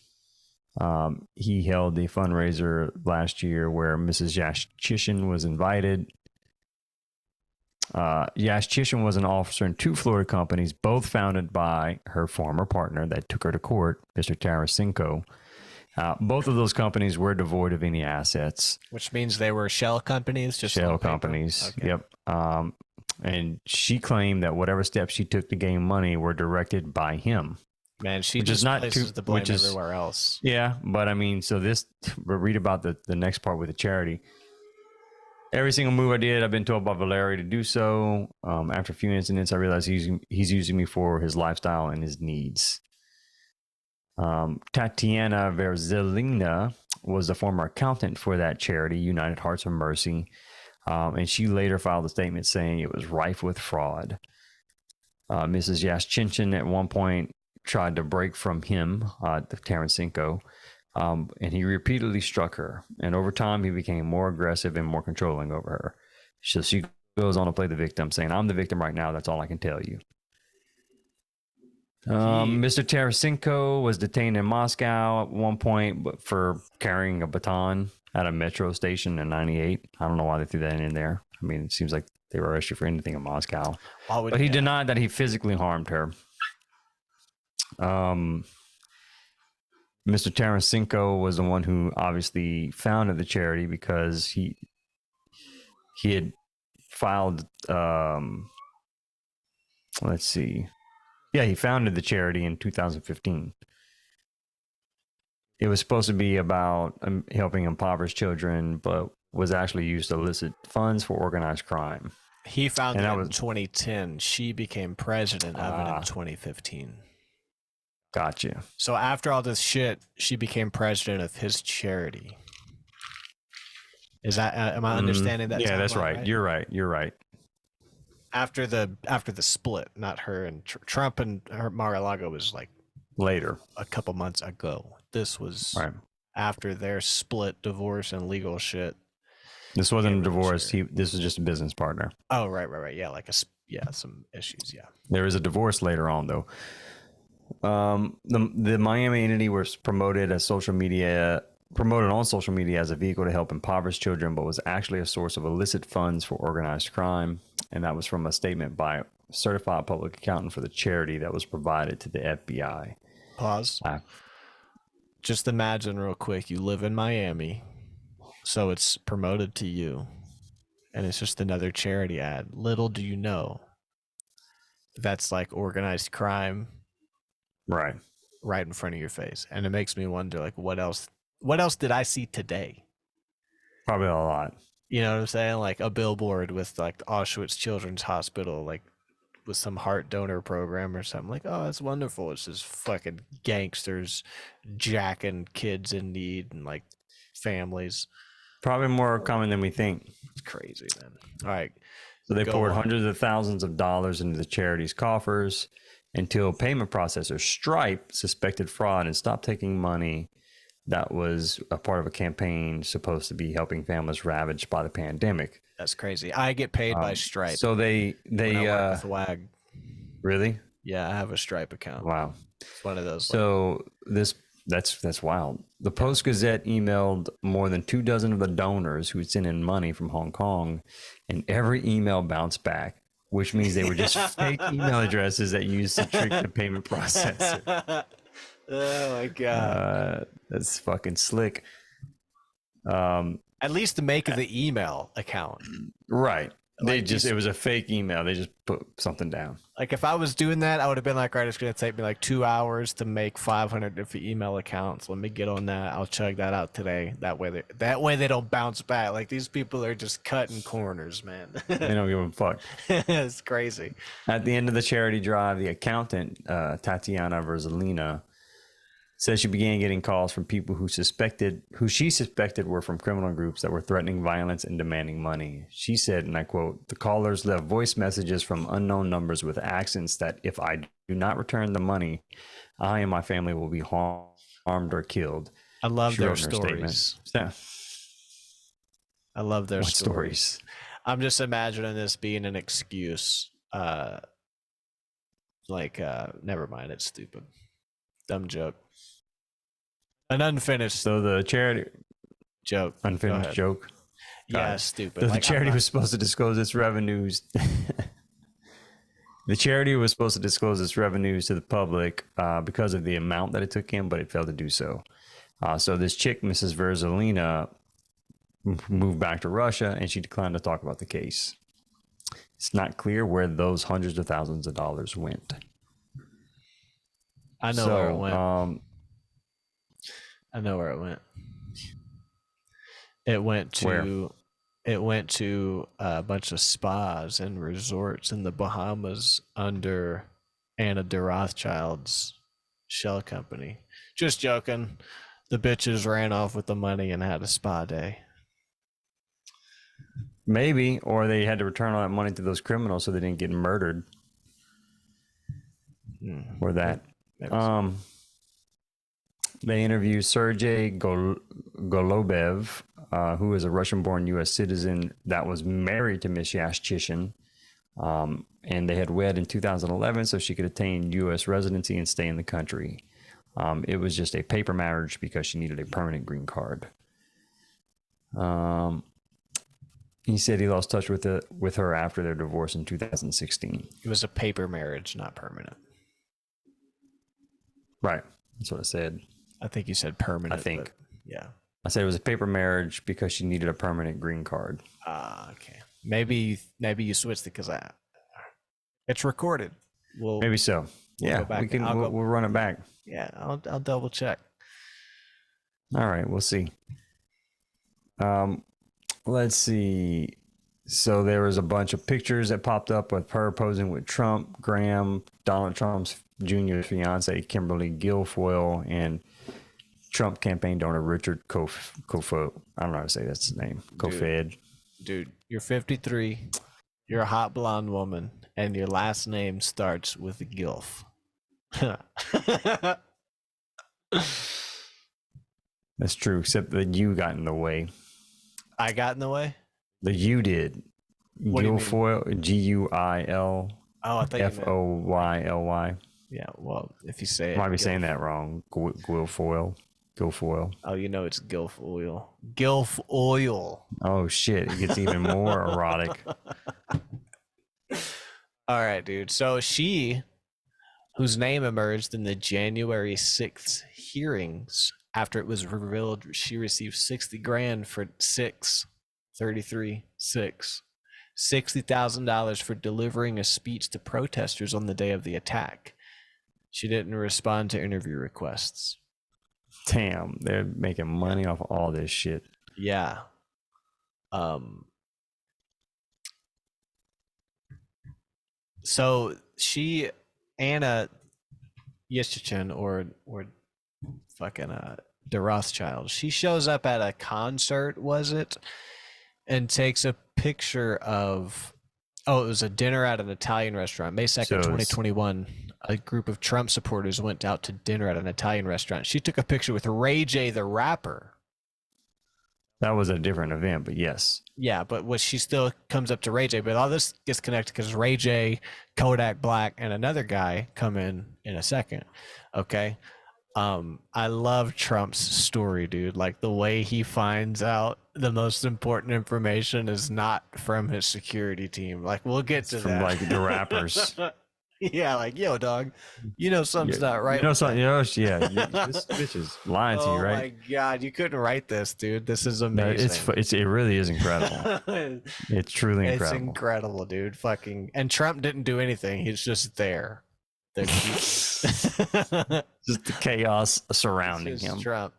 He held the fundraiser last year where Mrs. Yashchishan was invited. Yashchishan was an officer in 2 Florida companies, both founded by her former partner that took her to court, Mr. Tarasenko. Both of those companies were devoid of any assets. Which means they were shell companies? Just shell companies, okay. Yep. And she claimed that whatever steps she took to gain money were directed by him. Man, she just places the blame everywhere else. Yeah, but I mean, so read about the next part with the charity. Every single move I did, I've been told by Valerie to do so. After a few incidents, I realized he's using me for his lifestyle and his needs. Tatiana Verzilina was the former accountant for that charity, United Hearts of Mercy. And she later filed a statement saying it was rife with fraud. Mrs. Yashchinchin at one point tried to break from him, Tarasenko, and he repeatedly struck her. And over time, he became more aggressive and more controlling over her. So she goes on to play the victim, saying, "I'm the victim right now. That's all I can tell you." Mr. Tarasenko was detained in Moscow at one point for carrying a baton at a metro station in '98. I don't know why they threw that in there. I mean, it seems like they were arrested for anything in Moscow. But he denied that he physically harmed her. Mr. Tarasenko was the one who obviously founded the charity because he had filed, let's see. Yeah, he founded the charity in 2015. It was supposed to be about helping impoverished children, but was actually used to elicit funds for organized crime. He founded it in 2010. She became president of it in 2015. Gotcha. So after all this shit, she became president of his charity. Is that? Am I understanding that? Yeah, that's right. You're right. After the split, not her and Trump and her Mar-a-Lago was like later, a couple months ago. This was right after their split, divorce, and legal shit. This wasn't a divorce. This was just a business partner. Oh, right. Yeah, some issues. Yeah. There is a divorce later on, though. The Miami entity was promoted on social media as a vehicle to help impoverished children, but was actually a source of illicit funds for organized crime. And that was from a statement by a certified public accountant for the charity that was provided to the FBI. Pause. Just imagine real quick, you live in Miami, so it's promoted to you, and it's just another charity ad. Little do you know, that's like organized crime right in front of your face. And it makes me wonder, like, what else did I see today? Probably a lot. You know what I'm saying? Like a billboard with like Auschwitz Children's Hospital, like with some heart donor program or something. Like, oh, that's wonderful. It's just fucking gangsters jacking kids in need and like families. Probably more common than we think. It's crazy, man. All right. So they poured hundreds of thousands of dollars into the charity's coffers until payment processor Stripe suspected fraud and stopped taking money that was a part of a campaign supposed to be helping families ravaged by the pandemic. That's crazy. I get paid by Stripe. So they when I work with WAG. Really? Yeah, I have a Stripe account. Wow. It's one of those. So that's wild. The Post Gazette emailed more than 24 of the donors who had sent in money from Hong Kong, and every email bounced back, which means they were just fake email addresses that used to trick the payment processor. Oh my god, that's fucking slick. At least to make the email account, right? Like it was a fake email. They just put something down. Like if I was doing that, I would have been like, all right, it's going to take me like 2 hours to make 500 different email accounts. Let me get on that. I'll check that out today. That way they don't bounce back. Like these people are just cutting corners, man. They don't give a fuck. It's crazy. At the end of the charity drive, the accountant, Tatiana Verzilina, Says she began getting calls from people who she suspected were from criminal groups that were threatening violence and demanding money. She said, and I quote, "The callers left voice messages from unknown numbers with accents that if I do not return the money, I and my family will be harmed or killed." I love She their wrote in her statement. stories. Yeah. I love their What stories. I'm just imagining this being an excuse. Never mind, it's stupid. Dumb joke. An unfinished So the charity joke. unfinished joke. Yeah, stupid. So the charity was supposed to disclose its revenues. The charity was supposed to disclose its revenues to the public because of the amount that it took in, but it failed to do so. So this chick, Mrs. Verzolina, moved back to Russia, and she declined to talk about the case. It's not clear where those hundreds of thousands of dollars went. I know where it went. I know where it went. It went to a bunch of spas and resorts in the Bahamas under Anna de Rothschild's shell company. Just joking. The bitches ran off with the money and had a spa day. Maybe, or they had to return all that money to those criminals so they didn't get murdered. Or that. They interviewed Sergei Golubev, who is a Russian-born U.S. citizen that was married to Miss Yashchishin, and they had wed in 2011 so she could attain U.S. residency and stay in the country. It was just a paper marriage because she needed a permanent green card. He said he lost touch with her after their divorce in 2016. It was a paper marriage, not permanent. Right. That's what I said. I think you said permanent. I think. Yeah. I said it was a paper marriage because she needed a permanent green card. Okay. Maybe you switched it because it's recorded. Maybe so. We'll go back. We'll run it back. Yeah, I'll double check. All right, we'll see. Let's see. So there was a bunch of pictures that popped up with her posing with Trump, Graham, Donald Trump's junior fiance, Kimberly Guilfoyle, and Trump campaign donor Richard Kofod. I don't know how to say that's his name. Kofed. Dude, you're 53. You're a hot blonde woman, and your last name starts with Gilf. That's true, except the U got in the way. I got in the way? The U did. Guilfoyle, Guil. Oh, I thought you meant Foyly. Yeah, well, if you say it. Might be saying that wrong. Guilfoyle. Oh, you know it's Gilf oil. Gilf oil. Oh, shit. It gets even more erotic. All right, dude. So she, whose name emerged in the January 6th hearings after it was revealed she received 60 grand for $60,000 for delivering a speech to protesters on the day of the attack. She didn't respond to interview requests. Damn, they're making money off all this shit. Yeah. So Anna Heche or fucking de Rothschild, she shows up at a concert, was it? And takes a picture of, it was a dinner at an Italian restaurant. May 2nd, 2021. A group of Trump supporters went out to dinner at an Italian restaurant. She took a picture with Ray J, the rapper. That was a different event, but yes. Yeah, but she still comes up to Ray J. But all this gets connected because Ray J, Kodak Black, and another guy come in a second. Okay. I love Trump's story, dude. Like the way he finds out the most important information is not from his security team. Like we'll get to from that. Like the rappers. Yeah, like, yo, dog, you know something's not right. You know something, this bitch is lying to you, right? Oh my God, you couldn't write this, dude. This is amazing. No, it really is incredible. It's truly incredible. It's incredible, dude. Fucking, and Trump didn't do anything. He's just there. Just the chaos surrounding him. Trump.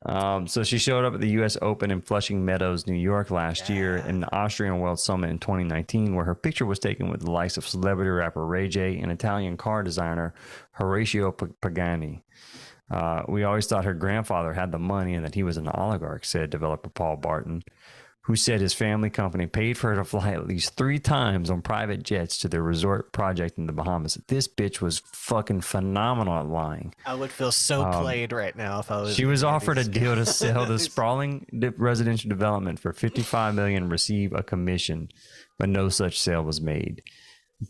So she showed up at the U.S. Open in Flushing Meadows, New York last year, and the Austrian World Summit in 2019, where her picture was taken with the likes of celebrity rapper Ray J and Italian car designer Horatio Pagani. We always thought her grandfather had the money and that he was an oligarch, said developer Paul Barton, who said his family company paid for her to fly at least 3 times on private jets to their resort project in the Bahamas. This bitch was fucking phenomenal at lying. I would feel so played right now if I was. She was in offered a these deal to guys. sell the sprawling residential development for $55 million and receive a commission, but no such sale was made.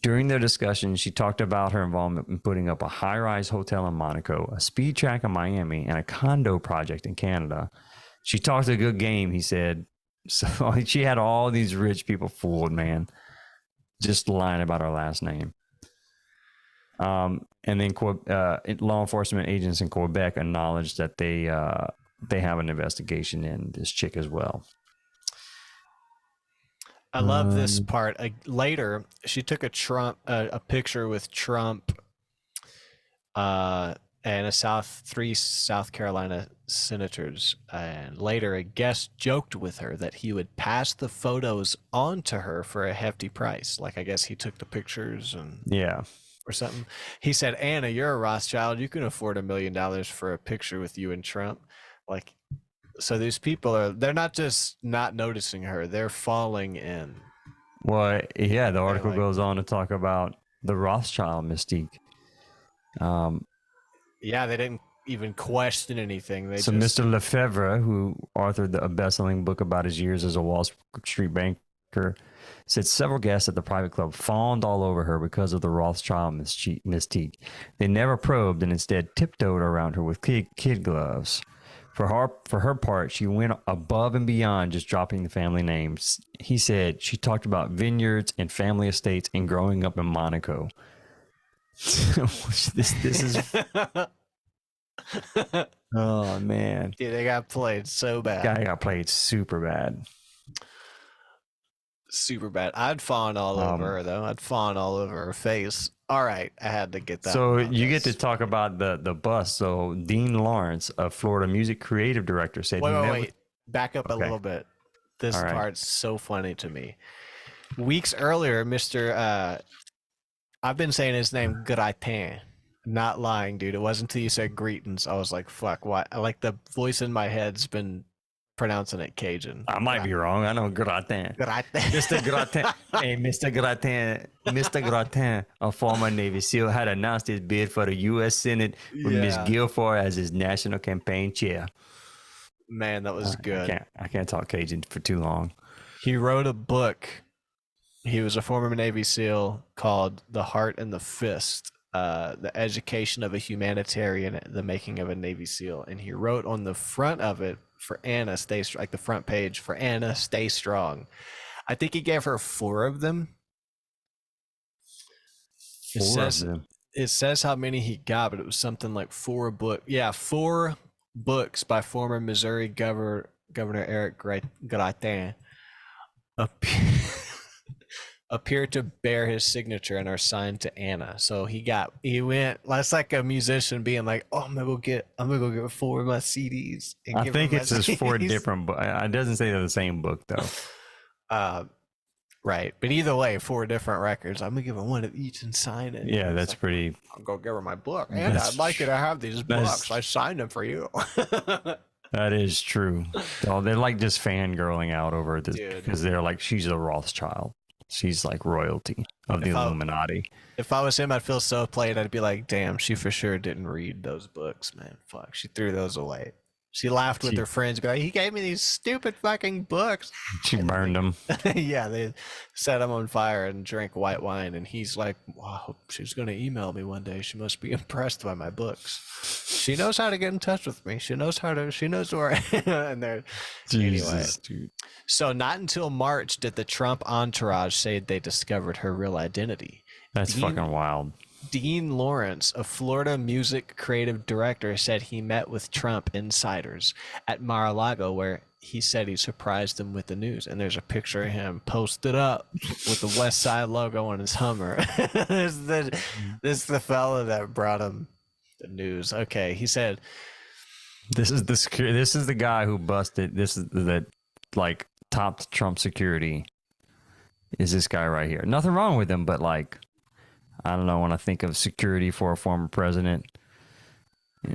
During their discussion, she talked about her involvement in putting up a high-rise hotel in Monaco, a speed track in Miami, and a condo project in Canada. She talked a good game, he said. So she had all these rich people fooled, man. Just lying about her last name. And then law enforcement agents in Quebec acknowledged that they have an investigation in this chick as well. I love this part. Later, she took a picture with Trump, and three South Carolina senators. And later, a guest joked with her that he would pass the photos on to her for a hefty price. Like, I guess he took the pictures and or something. He said, "Anna, you're a Rothschild. You can afford $1 million for a picture with you and Trump." Like, so these people they're not just not noticing her, they're falling in. Well, yeah, the article goes on to talk about the Rothschild mystique. Yeah, they didn't even question anything. Mr. Lefebvre, who authored a best-selling book about his years as a Wall Street banker, said several guests at the private club fawned all over her because of the Rothschild mystique. They never probed and instead tiptoed around her with kid gloves. For her part, she went above and beyond just dropping the family names. He said she talked about vineyards and family estates and growing up in Monaco. this is oh man, dude, they got played so bad. Guy got played super bad. I'd fawn all over her though. I'd fawn all over her face. All right, I had to get that. So you get to talk about the bus. So Dean Lawrence, a Florida music creative director, said wait, back up a little bit. This part's so funny to me. Weeks earlier, Mr. I've been saying his name Gratin. Not lying, dude. It wasn't until you said greetings. I was like, fuck, what? Like the voice in my head's been pronouncing it Cajun. I might be wrong. I know Gratin. Mr. Gratin. Hey, Mr. Gratin, a former Navy SEAL, had announced his bid for the U.S. Senate with Ms. Guilford as his national campaign chair. Man, that was good. I can't talk Cajun for too long. He wrote a book. He was a former Navy SEAL called The Heart and the Fist, the education of a humanitarian, the making of a Navy SEAL. And he wrote on the front of it for Anna, like the front page, for Anna, stay strong. I think he gave her 4 of them. It says how many he got, but it was something like 4 books. Yeah, 4 books by former Missouri Governor Eric Gratin appear to bear his signature and are signed to Anna. So he went. That's like a musician being like, "Oh, I'm gonna go get 4 of my CDs." And I think it's just 4 different books. It doesn't say they're the same book though. Right, but either way, 4 different records. I'm gonna give her 1 of each and sign it. Yeah, that's pretty. I'll go give her my book, and I'd like you to have these books. I signed them for you. That is true. Oh, they're like just fangirling out over this because they're like, she's a Rothschild. She's like royalty of the Illuminati. If I was him, I'd feel so played. I'd be like, damn, she for sure didn't read those books, man. Fuck, she threw those away. She laughed with her friends, be like, he gave me these stupid fucking books. She burned them. Yeah, they set them on fire and drank white wine. And he's like, wow, she's going to email me one day. She must be impressed by my books. She knows how to get in touch with me. She knows where I am. And they're, Jesus, anyway. dude. So not until March did the Trump entourage say they discovered her real identity. That's fucking wild. Dean Lawrence, a Florida music creative director, said he met with Trump insiders at Mar-a-Lago, where he said he surprised them with the news. And there's a picture of him posted up with the West Side logo on his Hummer. This is the fella that brought him the news. Okay, he said This is the guy who busted. This is the like top Trump security. Is this guy right here? Nothing wrong with him, but like, I don't know. When I think of security for a former president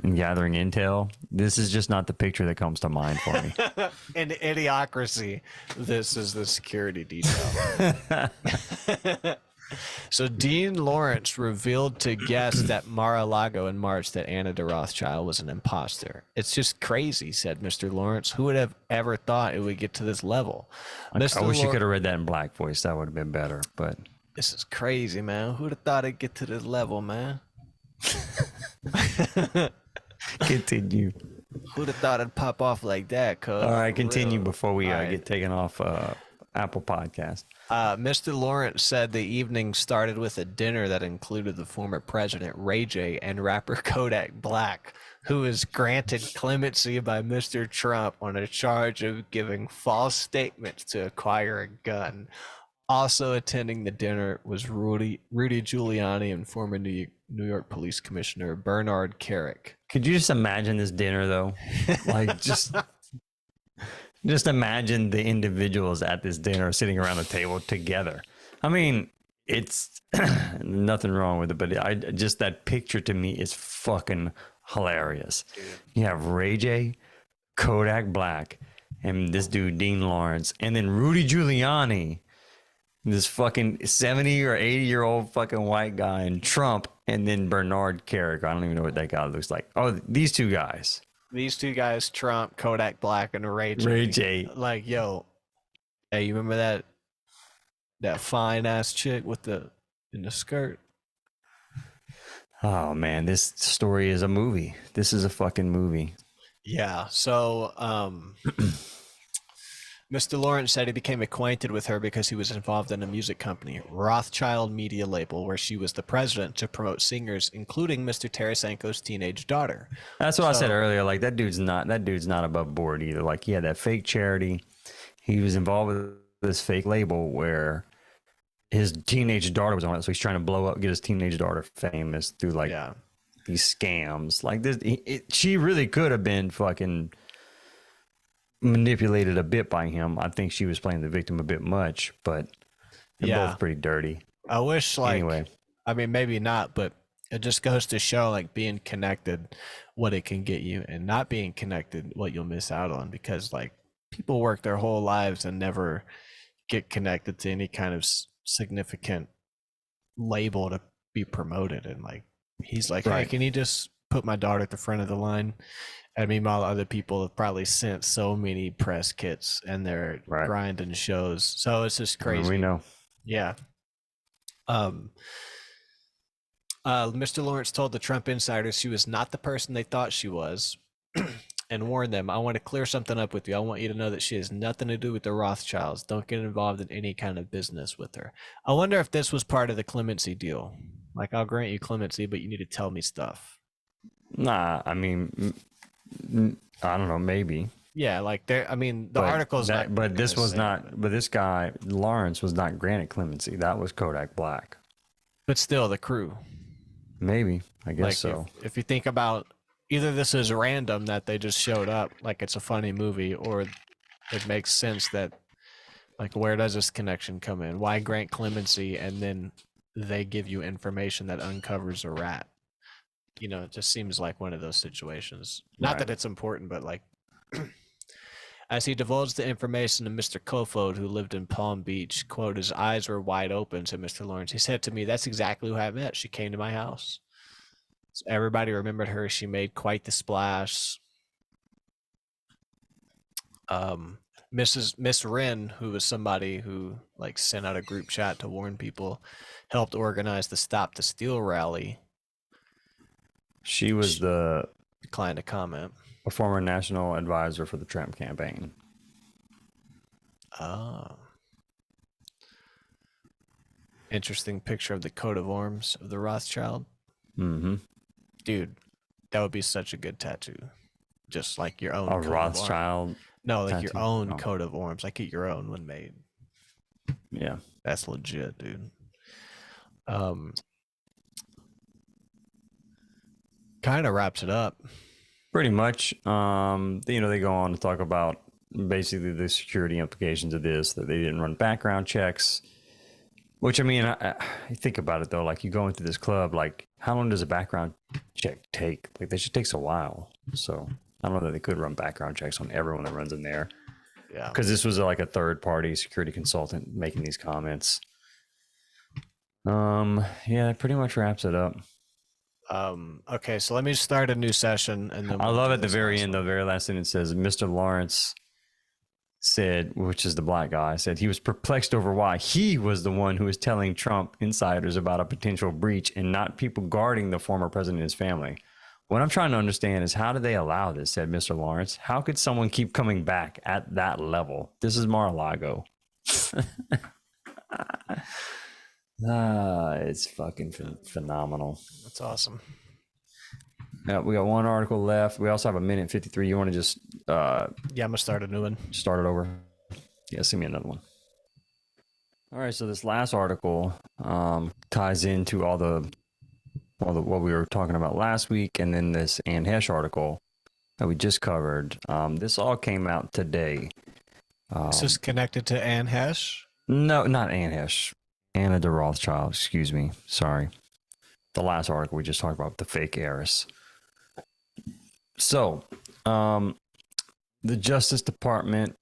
and gathering intel, this is just not the picture that comes to mind for me. In Idiocracy, this is the security detail. So Dean Lawrence revealed to guests at Mar-a-Lago in March that Anna de Rothschild was an imposter. It's just crazy, said Mr. Lawrence. Who would have ever thought it would get to this level? I wish you could have read that in black voice. That would have been better. But this is crazy, man. Who'd have thought it'd get to this level, man? Continue. Who'd have thought it'd pop off like that, cuz? All right, continue before we right. get taken off Apple Podcast. Mr. Lawrence said the evening started with a dinner that included the former president, Ray J, and rapper Kodak Black, who was granted clemency by Mr. Trump on a charge of giving false statements to acquire a gun. Also attending the dinner was Rudy Giuliani and former New York Police Commissioner Bernard Kerik. Could you just imagine this dinner, though? Like, just imagine the individuals at this dinner sitting around the table together. I mean, it's nothing wrong with it, but just that picture to me is fucking hilarious. Dude. You have Ray J, Kodak Black, and this dude, Dean Lawrence, and then Rudy Giuliani, this fucking 70 or 80-year-old fucking white guy, and Trump, and then Bernard Kerik. I don't even know what that guy looks like. Oh, these two guys. These two guys, Trump, Kodak Black, and Ray J. Ray J. Like, yo, hey, you remember that fine ass chick in the skirt? Oh man, this story is a movie. This is a fucking movie. Yeah. So, Mr. Lawrence said he became acquainted with her because he was involved in a music company, Rothschild Media Label, where she was the president to promote singers, including Mr. Tarasenko's teenage daughter. That's what I said earlier. Like that dude's not above board either. Like he had that fake charity. He was involved with this fake label where his teenage daughter was on it. So he's trying to get his teenage daughter famous through like these scams. Like this, she really could have been fucking manipulated a bit by him. I think she was playing the victim a bit much, but they're both pretty dirty. I wish, like, anyway, I mean, maybe not, but it just goes to show, like, being connected, what it can get you, and not being connected, what you'll miss out on. Because, like, people work their whole lives and never get connected to any kind of significant label to be promoted. And, like, he's like, hey, can you just put my daughter at the front of the line? And meanwhile, other people have probably sent so many press kits and they're grinding shows. So it's just crazy. We know. Yeah. Mr. Lawrence told the Trump insiders she was not the person they thought she was and warned them, I want to clear something up with you. I want you to know that she has nothing to do with the Rothschilds. Don't get involved in any kind of business with her. I wonder if this was part of the clemency deal. Like, I'll grant you clemency, but you need to tell me stuff. Nah, I mean, I don't know, maybe. Yeah, like there. I mean, the article's that, but this was not. But this guy Lawrence was not granted clemency. That was Kodak Black. But still, the crew. Maybe, I guess like so. If you think about, either this is random that they just showed up, like it's a funny movie, or it makes sense that, like, where does this connection come in? Why grant clemency and then they give you information that uncovers a rat? You know, it just seems like one of those situations. Not that it's important, but like, as he divulged the information to Mr. Kofod, who lived in Palm Beach, quote, his eyes were wide open, said Mr. Lawrence. He said to me, that's exactly who I met. She came to my house. So everybody remembered her. She made quite the splash. Miss Wren, who was somebody who like sent out a group chat to warn people, helped organize the Stop the Steal rally. She was declined to comment. A former national advisor for the Trump campaign. Oh. Interesting picture of the coat of arms of the Rothschild. Mm-hmm. Dude, that would be such a good tattoo. Just like your own A Rothschild. No, like tattoo. Your own coat of arms. Like get your own one made. Yeah. That's legit, dude. Kind of wraps it up. Pretty much. They go on to talk about basically the security implications of this, that they didn't run background checks. Which, I mean, I think about it, though. Like, you go into this club, like, how long does a background check take? Like, that shit takes a while. So, I don't know that they could run background checks on everyone that runs in there. Yeah. Because this was like a third-party security consultant making these comments. Yeah, that pretty much wraps it up. Okay, so let me start a new session, and then I we'll love do at the this very last end, one. the very last sentence says, Mr. Lawrence said, which is the black guy, said he was perplexed over why he was the one who was telling Trump insiders about a potential breach and not people guarding the former president and his family. What I'm trying to understand is, how did they allow this, said Mr. Lawrence. How could someone keep coming back at that level? This is Mar-a-Lago. It's fucking phenomenal. That's awesome. Yeah, we got one article left. We also have a minute 53. You want to just Yeah, I'm gonna start a new one. start it over? Yeah, send me another one. All right, so this last article ties into all the what we were talking about last week, and then this Anne Heche article that we just covered. This all came out today. Is this connected to Anne Heche? No, not Anne Heche. Anna de Rothschild, excuse me. Sorry. The last article we just talked about, the fake heiress. So, the Justice Department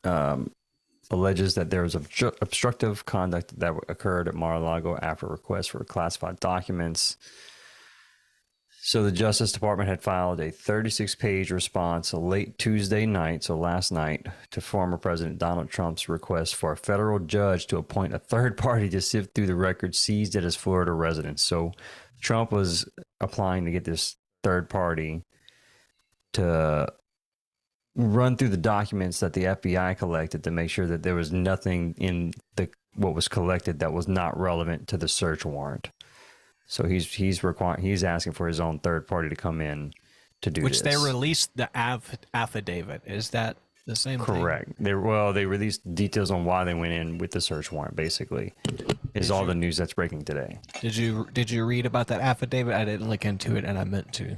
alleges that there was obstructive conduct that occurred at Mar-a-Lago after requests for classified documents. So the Justice Department had filed a 36-page response late Tuesday night, so last night, to former President Donald Trump's request for a federal judge to appoint a third party to sift through the records seized at his Florida residence. So Trump was applying to get this third party to run through the documents that the FBI collected to make sure that there was nothing in what was collected that was not relevant to the search warrant. So he's asking for his own third party to come in to do Which this. they released the affidavit. Is that the same thing? Correct. They released details on why they went in with the search warrant. Basically, is all the news that's breaking today. Did you read about that affidavit? I didn't look into it, and I meant to.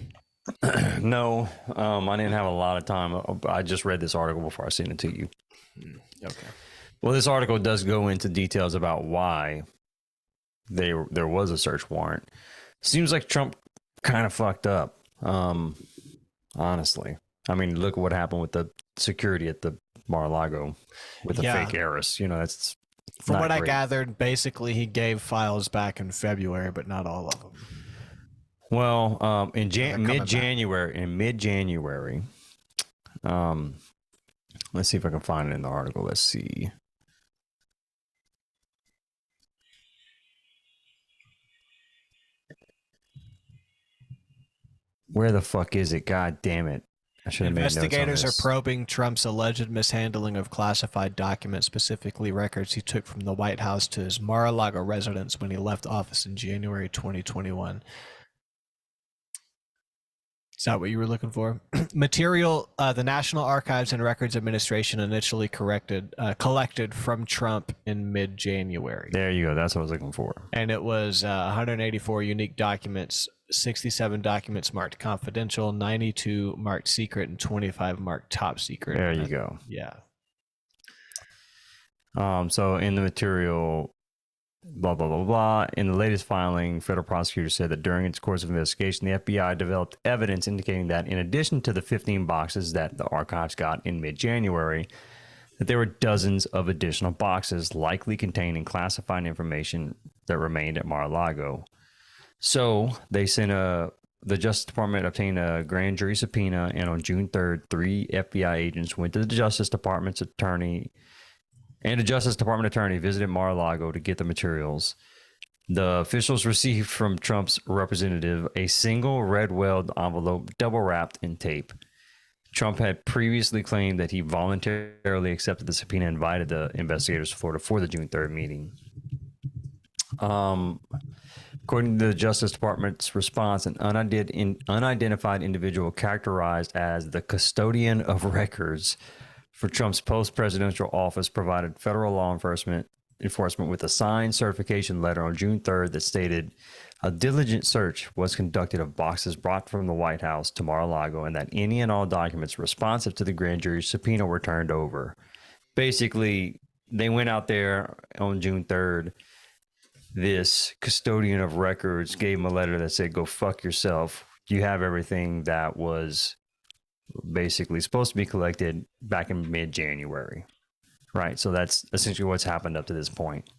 No, I didn't have a lot of time. I just read this article before I sent it to you. Okay. Well, this article does go into details about why there was a search warrant. Seems like Trump kind of fucked up. Honestly, I mean, look at what happened with the security at the Mar-a-Lago with the fake heiress. That's From what I great. gathered, basically he gave files back in February, but not all of them. Well, in coming back. mid-January, let's see if I can find it in the article. Let's see. Where the fuck is it? God damn it. I should have made notes on Investigators are this. probing Trump's alleged mishandling of classified documents, specifically records he took from the White House to his Mar-a-Lago residence when he left office in January 2021. Is that what you were looking for? Material the National Archives and Records Administration initially collected from Trump in mid-January. There you go. That's what I was looking for. And it was 184 unique documents, 67 documents marked confidential, 92 marked secret, and 25 marked top secret. There you go. Yeah. So in the material, blah, blah, blah, blah. In the latest filing, federal prosecutors said that during its course of investigation, the FBI developed evidence indicating that in addition to the 15 boxes that the archives got in mid-January, that there were dozens of additional boxes likely containing classified information that remained at Mar-a-Lago. So they sent the Justice Department obtained a grand jury subpoena, and on June 3rd, 3 FBI agents went to the Justice Department's attorney, and a Justice Department attorney visited Mar-a-Lago to get the materials. The officials received from Trump's representative a single red-weld envelope double-wrapped in tape. Trump had previously claimed that he voluntarily accepted the subpoena and invited the investigators to Florida for the June 3rd meeting. According to the Justice Department's response, an unidentified individual characterized as the custodian of records for Trump's post-presidential office provided federal law enforcement with a signed certification letter on June 3rd that stated, A diligent search was conducted of boxes brought from the White House to Mar-a-Lago, and that any and all documents responsive to the grand jury's subpoena were turned over. Basically, they went out there on June 3rd. This custodian of records gave him a letter that said, go fuck yourself. You have everything that was basically supposed to be collected back in mid-January. Right. So that's essentially what's happened up to this point.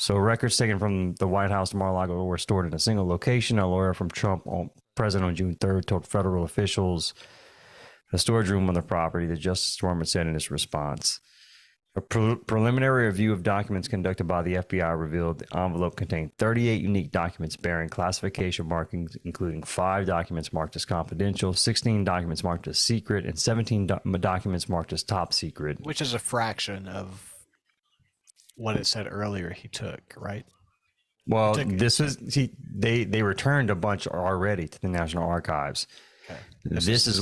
So records taken from the White House to Mar-a-Lago were stored in a single location. A lawyer from Trump, present on June 3rd, told federal officials a storage room on the property, the Justice Department said in its response. A preliminary review of documents conducted by the FBI revealed the envelope contained 38 unique documents bearing classification markings, including 5 documents marked as confidential, 16 documents marked as secret, and 17 documents marked as top secret. Which is a fraction of what it said earlier he took, right? Well, they returned a bunch already to the National Archives. Okay. This is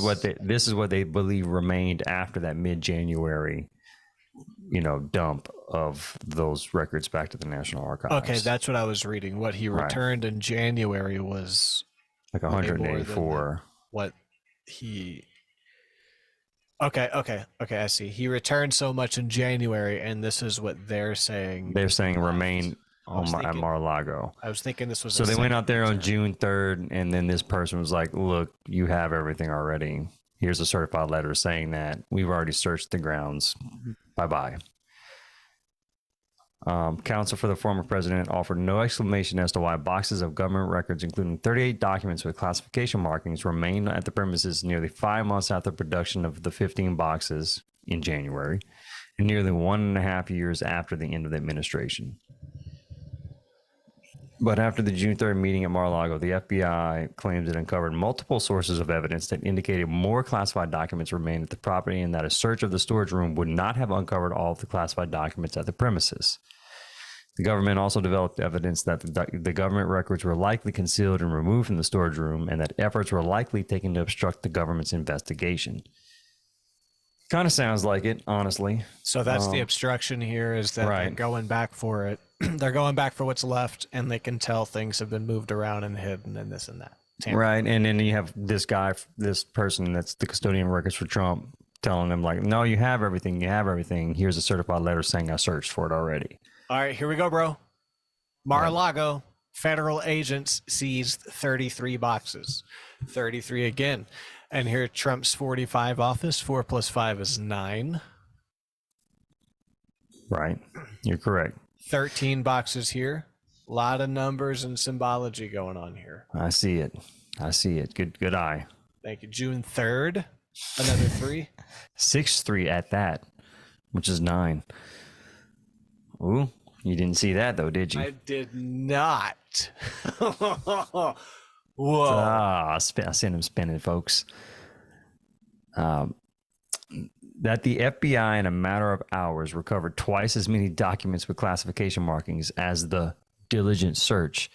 what they believe remained after that mid-January, dump of those records back to the National Archives. Okay, that's what I was reading. What he returned in January was like 184. What he Okay, I see. He returned so much in January, and this is what they're saying. They're saying remain at Mar-a-Lago. I was thinking this was so they went out there on June 3rd, and then this person was like, look, you have everything already. Here's a certified letter saying that we've already searched the grounds. Bye-bye. Counsel for the former president offered no explanation as to why boxes of government records, including 38 documents with classification markings, remained at the premises nearly 5 months after production of the 15 boxes in January, and nearly 1.5 years after the end of the administration. But after the June 3rd meeting at Mar-a-Lago, the FBI claims it uncovered multiple sources of evidence that indicated more classified documents remained at the property, and that a search of the storage room would not have uncovered all of the classified documents at the premises. The government also developed evidence that the government records were likely concealed and removed from the storage room, and that efforts were likely taken to obstruct the government's investigation. Kind of sounds like it, honestly. So that's the obstruction here, is that they're going back for it. They're going back for what's left, and they can tell things have been moved around and hidden and this and that. Right, and then you have this guy, this person that's the custodian of records for Trump, telling them like, no, you have everything, Here's a certified letter saying I searched for it already. All right, here we go, bro. Mar-a-Lago, federal agents seized 33 boxes. 33 again. And here Trump's 45 office, 4 plus 5 is 9. Right, you're correct. 13 boxes here. A lot of numbers and symbology going on here. I see it. Good eye. Thank you. June 3rd, another 3. 6-3 at that, which is 9. Ooh, you didn't see that though, did you? I did not. Whoa. I sent him spinning, folks. That the FBI in a matter of hours recovered twice as many documents with classification markings as the diligent search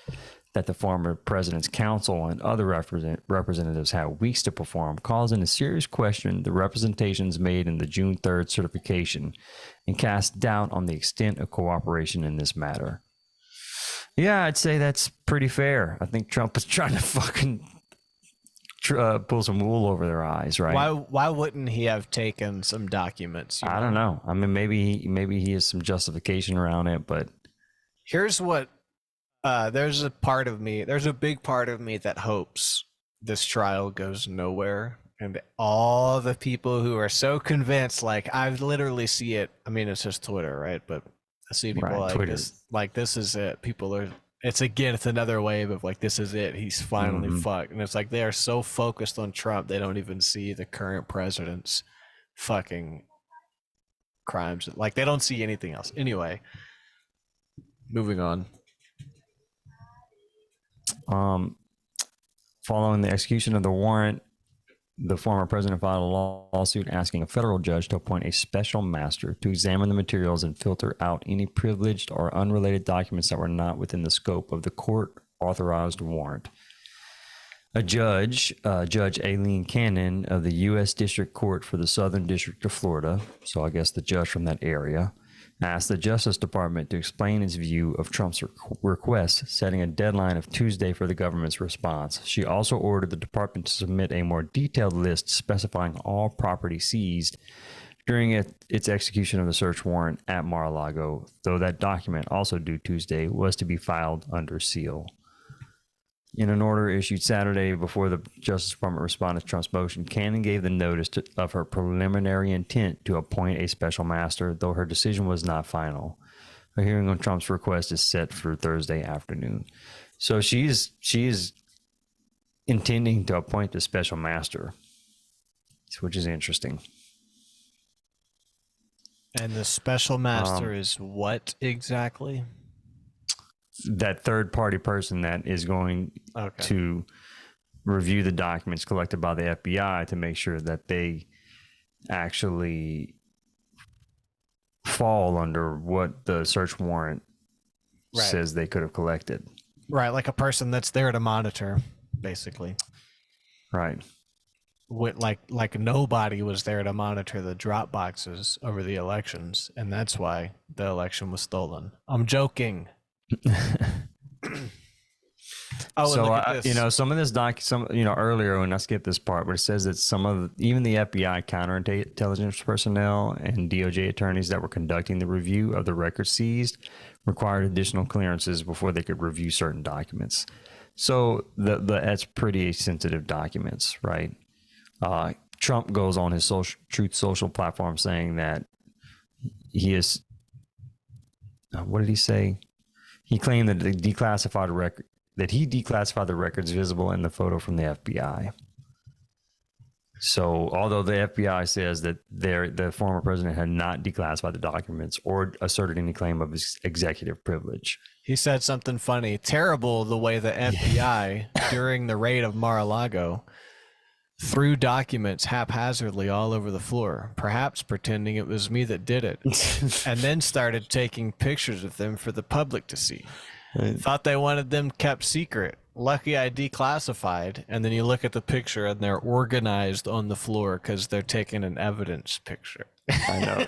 that the former president's counsel and other representatives had weeks to perform, calls into serious question the representations made in the June 3rd certification and cast doubt on the extent of cooperation in this matter. Yeah, I'd say that's pretty fair. I think Trump is trying to fucking pull some wool over their eyes, right? Why wouldn't he have taken some documents? I don't know. I mean, maybe he has some justification around it, but here's what there's a big part of me that hopes this trial goes nowhere, and all the people who are so convinced, like I literally see it. I mean, it's just Twitter, right? But I see people like Twitter. This is it. It's another wave of like, this is it. He's finally fucked. And it's like, they are so focused on Trump, they don't even see the current president's fucking crimes. Like, they don't see anything else. Anyway, moving on. Following the execution of the warrant, the former president filed a lawsuit asking a federal judge to appoint a special master to examine the materials and filter out any privileged or unrelated documents that were not within the scope of the court-authorized warrant. A judge, Judge Aileen Cannon of the U.S. District Court for the Southern District of Florida, so I guess the judge from that area, asked the Justice Department to explain its view of Trump's request, setting a deadline of Tuesday for the government's response. She also ordered the department to submit a more detailed list specifying all property seized during its execution of the search warrant at Mar-a-Lago, though that document, also due Tuesday, was to be filed under seal. In an order issued Saturday before the Justice Department responded to Trump's motion, Cannon gave the notice of her preliminary intent to appoint a special master, though her decision was not final. A hearing on Trump's request is set for Thursday afternoon. So she's intending to appoint a special master, which is interesting. And the special master is what exactly? That third party person that is going to review the documents collected by the FBI to make sure that they actually fall under what the search warrant says they could have collected. Right, like a person that's there to monitor, basically. Right. Like nobody was there to monitor the drop boxes over the elections, and that's why the election was stolen. I'm joking. So some of this earlier when I skipped this part, where it says that even the FBI counterintelligence personnel and DOJ attorneys that were conducting the review of the records seized required additional clearances before they could review certain documents. So that's pretty sensitive documents, right? Trump goes on his Truth Social platform saying that he is. What did he say? He claimed that he declassified the records visible in the photo from the FBI. So, although the FBI says that the former president had not declassified the documents or asserted any claim of his executive privilege, he said something funny. Terrible the way the FBI during the raid of Mar-a-Lago threw documents haphazardly all over the floor, perhaps pretending it was me that did it, and then started taking pictures of them for the public to see. Thought they wanted them kept secret. Lucky I declassified, and then you look at the picture and they're organized on the floor because they're taking an evidence picture. I know.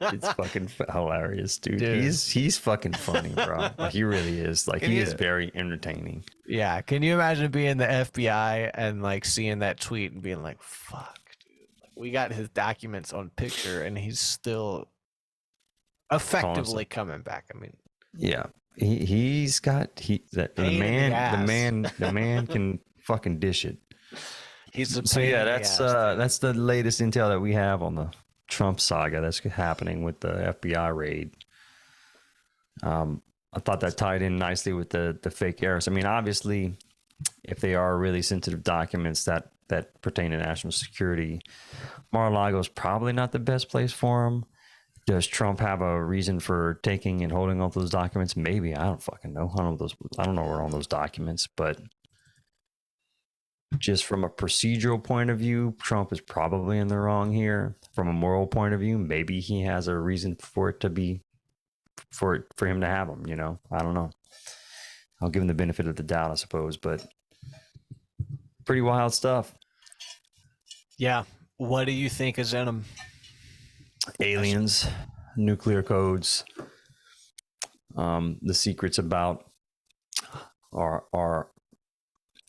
It's fucking hilarious, dude. He's fucking funny, bro. Like, he really is. Like, he is very entertaining. Yeah. Can you imagine being the FBI and like seeing that tweet and being like, fuck, dude. Like, we got his documents on picture and he's still effectively coming back. I mean, yeah. The man can fucking dish it. That's the latest intel that we have on the Trump saga that's happening with the FBI raid. I thought that tied in nicely with the fake errors. I mean, obviously, if they are really sensitive documents that pertain to national security, Mar-a-Lago is probably not the best place for them. Does Trump have a reason for taking and holding all those documents? Maybe. I don't fucking know. I don't know where on those documents, but just from a procedural point of view, Trump is probably in the wrong here. From a moral point of view, maybe he has a reason for it to be for him to have them, you know. I don't know. I'll give him the benefit of the doubt, I suppose, but pretty wild stuff. Yeah. What do you think is in them? Aliens, nuclear codes, the secrets about our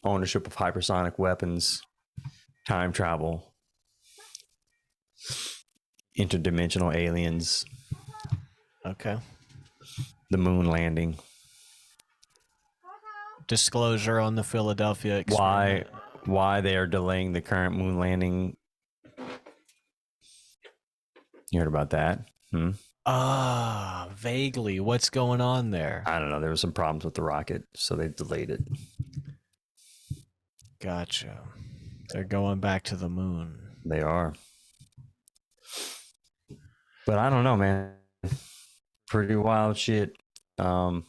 ownership of hypersonic weapons, time travel, interdimensional aliens. Okay. The moon landing. Disclosure on the Philadelphia experiment. Why they are delaying the current moon landing. You heard about that? Vaguely. What's going on there? I don't know. There were some problems with the rocket, so they delayed it. Gotcha. They're going back to the moon. They are. But I don't know, man. Pretty wild shit. Also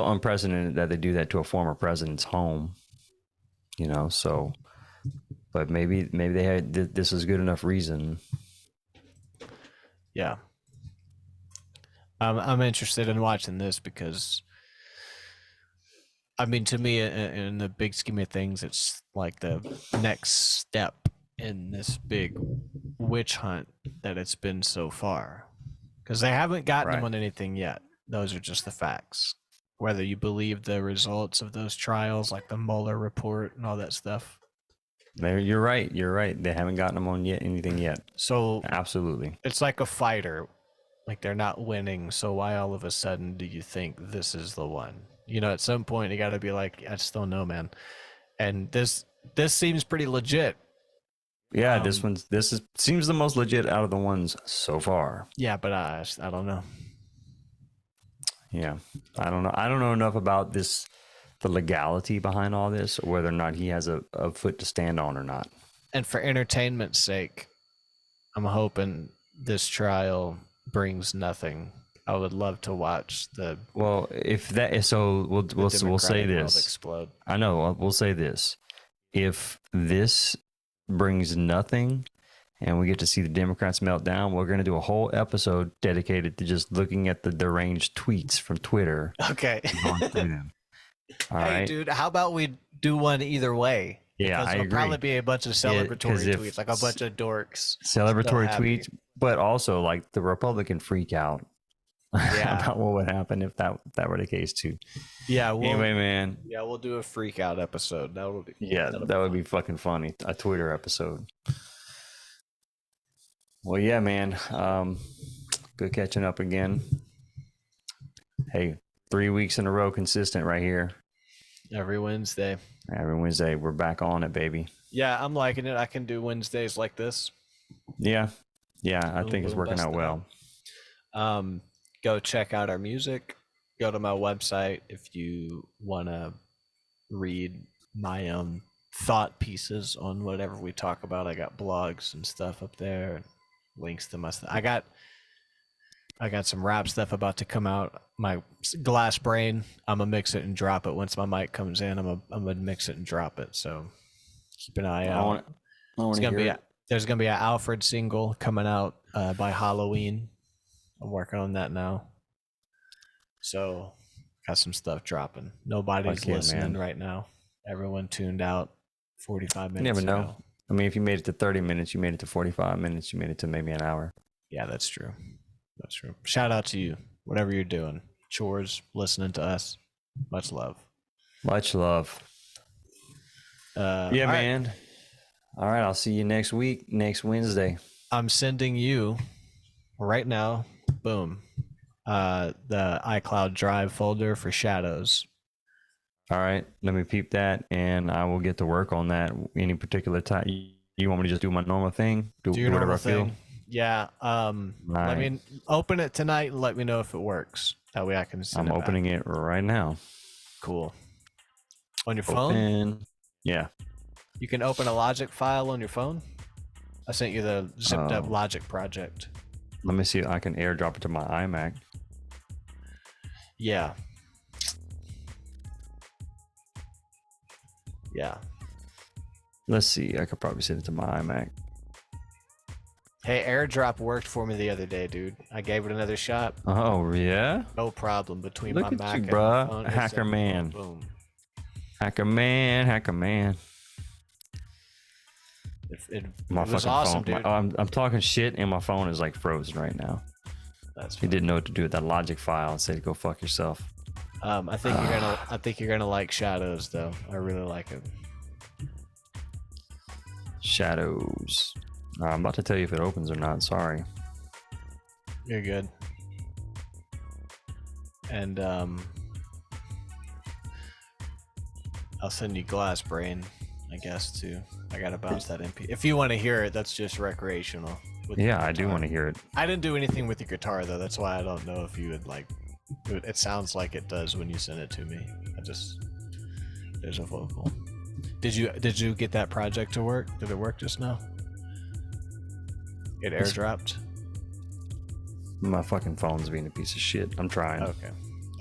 unprecedented that they do that to a former president's home. You know, so... But maybe they had this is good enough reason. Yeah, I'm interested in watching this because, I mean, to me, in the big scheme of things, it's like the next step in this big witch hunt that it's been so far. because they haven't gotten him Right. on anything yet. Those are just the facts. Whether you believe the results of those trials, like the Mueller report and all that stuff. You're right. You're right. They haven't gotten him on yet anything yet. So Absolutely. it's like a fighter. Like they're not winning. So why all of a sudden do you think this is the one? You know, at some point you got to be like, I just don't know, man. And this seems pretty legit. Yeah, seems the most legit out of the ones so far. Yeah, but I don't know. Yeah, I don't know. I don't know enough about the legality behind all this, or whether or not he has a foot to stand on or not. And for entertainment's sake, I'm hoping this trial brings nothing. I would love to watch the. Well, if that is so, we'll say Democratic world this. explode. I know. We'll say this. If this brings nothing, and we get to see the Democrats melt down, we're going to do a whole episode dedicated to just looking at the deranged tweets from Twitter. Okay. Going through them. All Hey, right. dude, how about we do one either way? Yeah, Because I it'll agree. probably be a bunch of 'cause celebratory if tweets, like a bunch of dorks. Celebratory happy. tweets, but also like the Republican freak out Yeah. about what would happen if that were the case too. Yeah. Anyway, man. Yeah, we'll do a freak out episode. That'll be. Yeah, that would be fucking funny. A Twitter episode. Well, yeah, man. Good catching up again. Hey, 3 weeks in a row consistent right here. Every Wednesday. Every Wednesday, we're back on it, baby. Yeah, I'm liking it. I can do Wednesdays like this. Yeah. I Boom, think it's boom, working bust out it well. Go check out our music. Go to my website if you want to read my own thought pieces on whatever we talk about. I got blogs and stuff up there, links to my stuff. I got some rap stuff about to come out. My glass brain, I'm gonna mix it and drop it once my mic comes in. I'm gonna mix it and drop it. So keep an eye out. There's gonna be an Alfred single coming out by Halloween. I'm working on that now. So got some stuff dropping. Nobody's Fuck yeah, listening man. right now. Everyone tuned out 45 You minutes never know. ago. I mean, if you made it to 30 minutes, you made it to 45 minutes, you made it to maybe an hour. Yeah, that's true. That's true. Shout out to you, whatever you're doing. Chores, listening to us. Much love. Much love. Yeah, all right. man. All right, I'll see you next week, next Wednesday. I'm sending you right now, boom, the iCloud Drive folder for Shadows. All right, let me peep that, and I will get to work on that. Any particular time? You want me to just do my normal thing? Do your whatever normal I feel? thing. Yeah. Let me open it tonight and let me know if it works. That way I can send I'm it opening back. it right now. Cool. On your phone? Open. Yeah. You can open a Logic file on your phone. I sent you the zipped up Oh. Logic project. Let me see if I can airdrop it to my iMac. Yeah. Yeah. Let's see. I could probably send it to my iMac. Hey, AirDrop worked for me the other day, dude. I gave it another shot. Oh, yeah? No problem between Look my at Mac you, and bruh. my phone. It Hacker said, man. Boom. Hacker man. It My was fucking awesome, phone. dude. I'm talking shit, and my phone is like frozen right now. That's He fine. didn't know what to do with that Logic file and said, "Go fuck yourself." I think you're gonna like Shadows though. I really like it. Shadows. I'm about to tell you if it opens or not. Sorry. You're good. And I'll send you Glass Brain, I guess too. I gotta bounce that MP. If you want to hear it, that's just recreational. with your Yeah, I do guitar. want to hear it. I didn't do anything with your guitar though. That's why I don't know if you would like. It sounds like it does when you send it to me. There's a vocal. Did you get that project to work? Did it work just now? It airdropped. My fucking phone's being a piece of shit. I'm trying.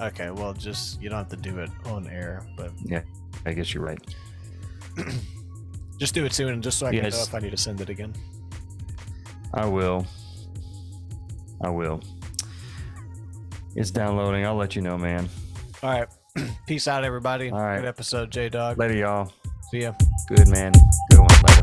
Okay. Well, just you don't have to do it on air, but Yeah, I guess you're right. just do it soon, just so I can know Yes. if I need to send it again. I will. It's downloading. I'll let you know, man. All right. Peace out, everybody. All right. Good episode, J Dog. Later, y'all. See ya. Good, man. Good one. Later.